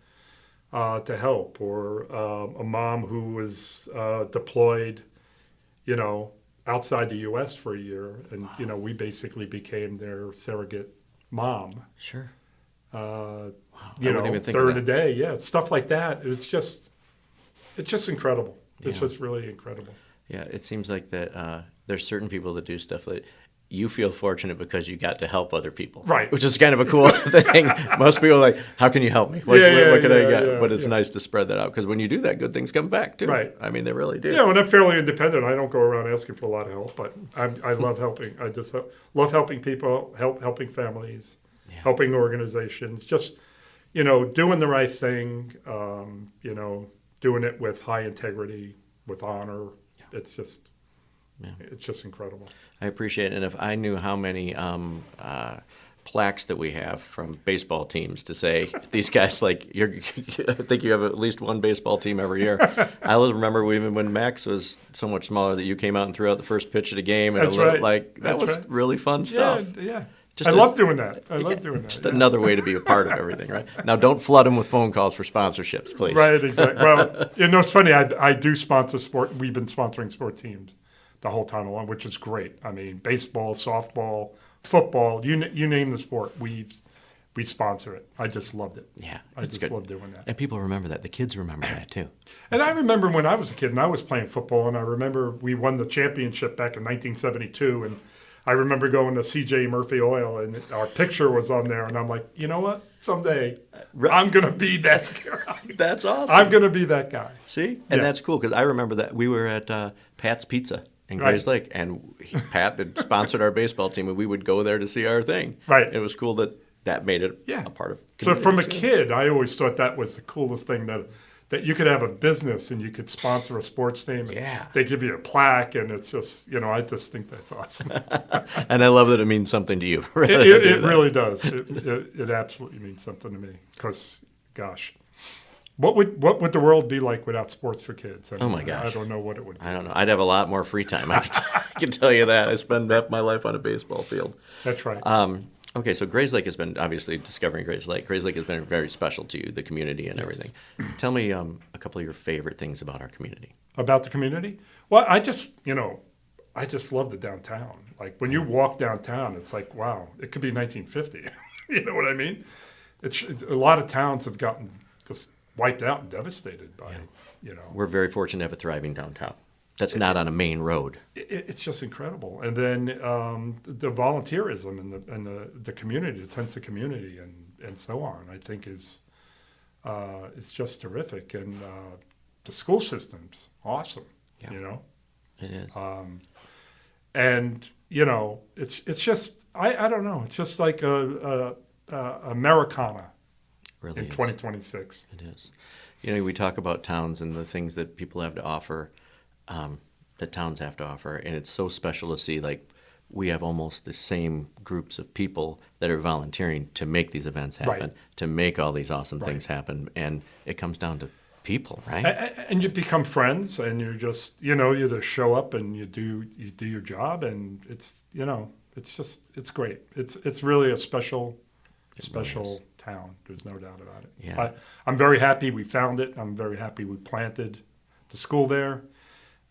[SPEAKER 3] to help, or a mom who was deployed, outside the U.S. for a year, and we basically became their surrogate mom.
[SPEAKER 2] Sure.
[SPEAKER 3] I
[SPEAKER 2] wouldn't even think of
[SPEAKER 3] during the
[SPEAKER 2] that.
[SPEAKER 3] day, stuff like that. It's just incredible. It's just really incredible.
[SPEAKER 2] Yeah, it seems like that there's certain people that do stuff that you feel fortunate because you got to help other people.
[SPEAKER 3] Right.
[SPEAKER 2] Which is kind of a cool thing. Most people are like, how can you help me? What can I get? But it's nice to spread that out, because when you do that, good things come back too.
[SPEAKER 3] Right.
[SPEAKER 2] I mean, they really do.
[SPEAKER 3] Yeah, when I'm fairly independent, I don't go around asking for a lot of help, but I love helping. I just love helping people, helping families, helping organizations, just, doing the right thing, doing it with high integrity, with honor. It's just incredible.
[SPEAKER 2] I appreciate it. And if I knew how many plaques that we have from baseball teams to say, these guys, I think you have at least one baseball team every year. I always remember even when Max was so much smaller that you came out and threw out the first pitch of the game. And
[SPEAKER 3] That's right.
[SPEAKER 2] That was really fun stuff.
[SPEAKER 3] Yeah.
[SPEAKER 2] Just
[SPEAKER 3] I love doing that. I love doing that.
[SPEAKER 2] Just another way to be a part of everything, right? Now, don't flood them with phone calls for sponsorships, please.
[SPEAKER 3] Right, exactly. Well, it's funny. I do sponsor sport. We've been sponsoring sport teams the whole time along, which is great. I mean, baseball, softball, football, you name the sport, we sponsor it. I just loved it.
[SPEAKER 2] Yeah,
[SPEAKER 3] I just love doing that.
[SPEAKER 2] And people remember that. The kids remember that too.
[SPEAKER 3] And I remember when I was a kid and I was playing football, and I remember we won the championship back in 1972, and I remember going to C.J. Murphy Oil, and our picture was on there, and I'm like, you know what? Someday I'm going to be that guy.
[SPEAKER 2] That's awesome.
[SPEAKER 3] I'm going to be that guy.
[SPEAKER 2] See? And that's cool, because I remember that we were at Pat's Pizza in Grayslake, and Pat had sponsored our baseball team, and we would go there to see our thing.
[SPEAKER 3] Right.
[SPEAKER 2] It was cool that made it a part of
[SPEAKER 3] So from a
[SPEAKER 2] too.
[SPEAKER 3] kid, I always thought that was the coolest thing, that you could have a business and you could sponsor a sports team.
[SPEAKER 2] Yeah.
[SPEAKER 3] They give you a plaque, and it's just, I just think that's awesome.
[SPEAKER 2] And I love that it means something to you.
[SPEAKER 3] It really does. It absolutely means something to me, because, gosh, what would the world be like without sports for kids? I mean,
[SPEAKER 2] Oh my gosh.
[SPEAKER 3] I don't know what it would be.
[SPEAKER 2] I don't know. I'd have a lot more free time. I can tell you that. I spend half my life on a baseball field.
[SPEAKER 3] That's right.
[SPEAKER 2] Okay, so Grayslake has been, obviously, discovering Grayslake. Grayslake has been very special to you, the community and everything. Tell me a couple of your favorite things about our community.
[SPEAKER 3] About the community? Well, I just love the downtown. Like when you walk downtown, it's like, wow, it could be 1950. You know what I mean? It's a lot of towns have gotten just wiped out and devastated by,
[SPEAKER 2] We're very fortunate to have a thriving downtown. That's not on a main road.
[SPEAKER 3] It's just incredible. And then the volunteerism and the community, the sense of community and so on, I think is it's just terrific. And the school system's awesome,
[SPEAKER 2] It is.
[SPEAKER 3] And, it's just, I don't know, it's just like a Americana
[SPEAKER 2] Really
[SPEAKER 3] in
[SPEAKER 2] is.
[SPEAKER 3] 2026.
[SPEAKER 2] It is. We talk about towns and the things that people have to offer, that towns have to offer, and it's so special to see, like, we have almost the same groups of people that are volunteering to make these events happen,
[SPEAKER 3] Right.
[SPEAKER 2] to make all these awesome things happen, and it comes down to people, right?
[SPEAKER 3] And you become friends, and you're just, you just show up and you do your job, and it's great. It's really a special town. There's no doubt about it.
[SPEAKER 2] Yeah.
[SPEAKER 3] I'm very happy we found it. I'm very happy we planted the school there,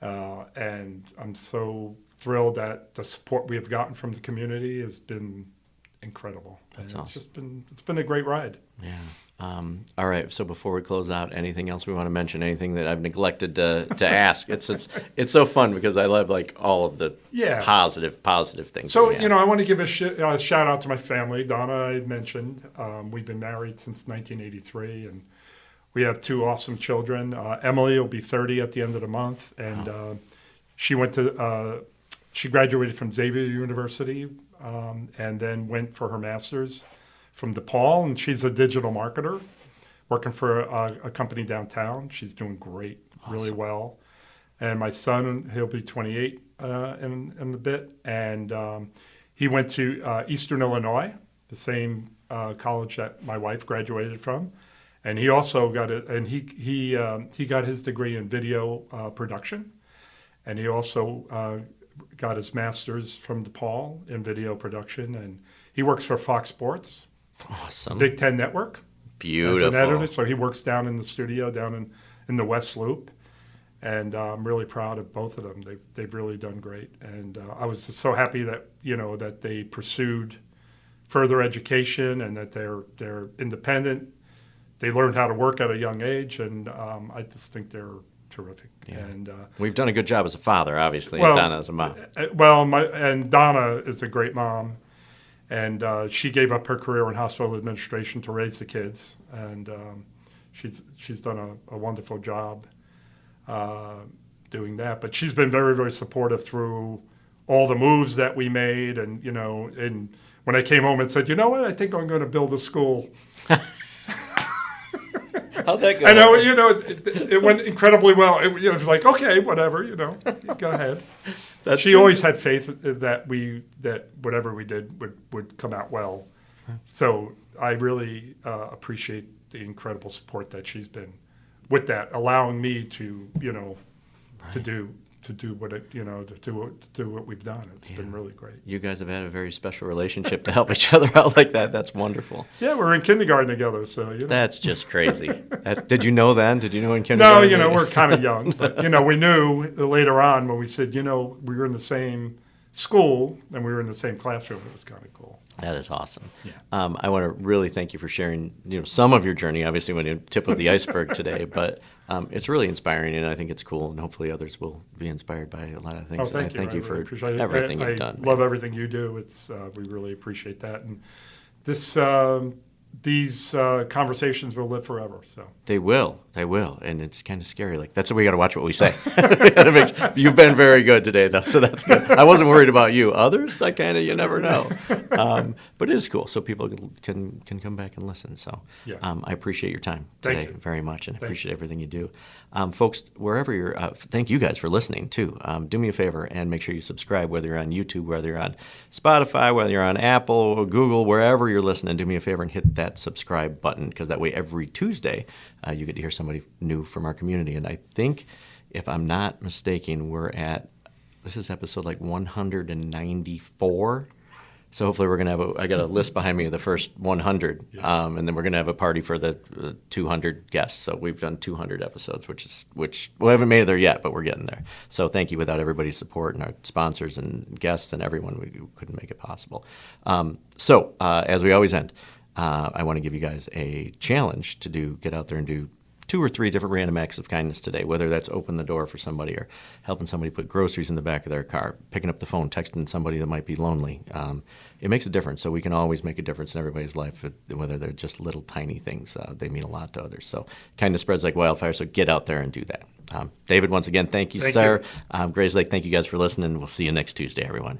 [SPEAKER 3] and I'm so thrilled that the support we have gotten from the community has been incredible.
[SPEAKER 2] That's
[SPEAKER 3] and
[SPEAKER 2] awesome.
[SPEAKER 3] It's been a great ride.
[SPEAKER 2] Yeah. All right. So before we close out, anything else we want to mention? Anything that I've neglected to ask? It's so fun because I love like all of the positive things.
[SPEAKER 3] So I want to give a shout out to my family. Donna, I mentioned, we've been married since 1983, and we have two awesome children. Emily will be 30 at the end of the month, and she graduated from Xavier University, and then went for her master's from DePaul, and she's a digital marketer working for a company downtown. She's doing great, really well. And my son, he'll be 28 in a bit, and he went to Eastern Illinois, the same college that my wife graduated from, and he also got it. And he got his degree in video production, and he also got his master's from DePaul in video production, and he works for Fox Sports.
[SPEAKER 2] Awesome.
[SPEAKER 3] Big Ten Network.
[SPEAKER 2] Beautiful.
[SPEAKER 3] As an editor, so he works down in the studio down in the West Loop, and I'm really proud of both of them. They've really done great, and I was just so happy that that they pursued further education and that they're independent. They learned how to work at a young age, and I just think they're terrific.
[SPEAKER 2] Yeah.
[SPEAKER 3] And
[SPEAKER 2] we've done a good job as a father, obviously, and Donna as a mom.
[SPEAKER 3] And Donna is a great mom. And she gave up her career in hospital administration to raise the kids, and she's done a wonderful job doing that. But she's been very, very supportive through all the moves that we made, and and when I came home and said, I think I'm going to build a school.
[SPEAKER 2] How'd that go?
[SPEAKER 3] I know, it went incredibly well. It was like, okay, whatever, go ahead. She always had faith that whatever we did would come out well. So I really appreciate the incredible support that she's been with that, allowing me to to do what to do what we've done. It's been really great.
[SPEAKER 2] You guys have had a very special relationship to help each other out like that. That's wonderful.
[SPEAKER 3] Yeah, we're in kindergarten together, so
[SPEAKER 2] That's just crazy. Did you know then? Did you know in kindergarten?
[SPEAKER 3] No, we're kind of young, but we knew later on when we said, we were in the same school and we were in the same classroom. It was kind of cool.
[SPEAKER 2] That is awesome.
[SPEAKER 3] Yeah.
[SPEAKER 2] I want to really thank you for sharing, some of your journey. Obviously, when you tip of the iceberg today, but it's really inspiring, and I think it's cool, and hopefully others will be inspired by a lot of things.
[SPEAKER 3] Thank you.
[SPEAKER 2] Thank you
[SPEAKER 3] I
[SPEAKER 2] for
[SPEAKER 3] really appreciate it.
[SPEAKER 2] everything you've done.
[SPEAKER 3] I love everything you do. It's we really appreciate that, and these conversations will live forever. So
[SPEAKER 2] They will, and it's kind of scary. Like that's why we got to watch what we say. You've been very good today, though, so that's good. I wasn't worried about you. Others, you never know. But it is cool, so people can come back and listen. So
[SPEAKER 3] Yeah.
[SPEAKER 2] I appreciate your time today
[SPEAKER 3] Thank you.
[SPEAKER 2] very much, and I
[SPEAKER 3] Thank
[SPEAKER 2] appreciate everything you do. Folks, wherever you're, thank you guys for listening too. Do me a favor and make sure you subscribe, whether you're on YouTube, whether you're on Spotify, whether you're on Apple or Google, wherever you're listening. Do me a favor and hit that subscribe button, because that way every Tuesday you get to hear somebody new from our community. And I think, if I'm not mistaken, this is episode like 194. So hopefully we're going to have I got a list behind me of the first 100, and then we're going to have a party for the 200 guests. So we've done 200 episodes, which we haven't made it there yet, but we're getting there. So thank you. Without everybody's support and our sponsors and guests and everyone, we couldn't make it possible. So as we always end, I want to give you guys a challenge to get out there and do 2 or 3 different random acts of kindness today, whether that's open the door for somebody or helping somebody put groceries in the back of their car, picking up the phone, texting somebody that might be lonely. It makes a difference. So we can always make a difference in everybody's life, whether they're just little tiny things. They mean a lot to others. So kindness spreads like wildfire, so get out there and do that. David, once again, thank you, sir. Grayslake, thank you guys for listening. We'll see you next Tuesday, everyone.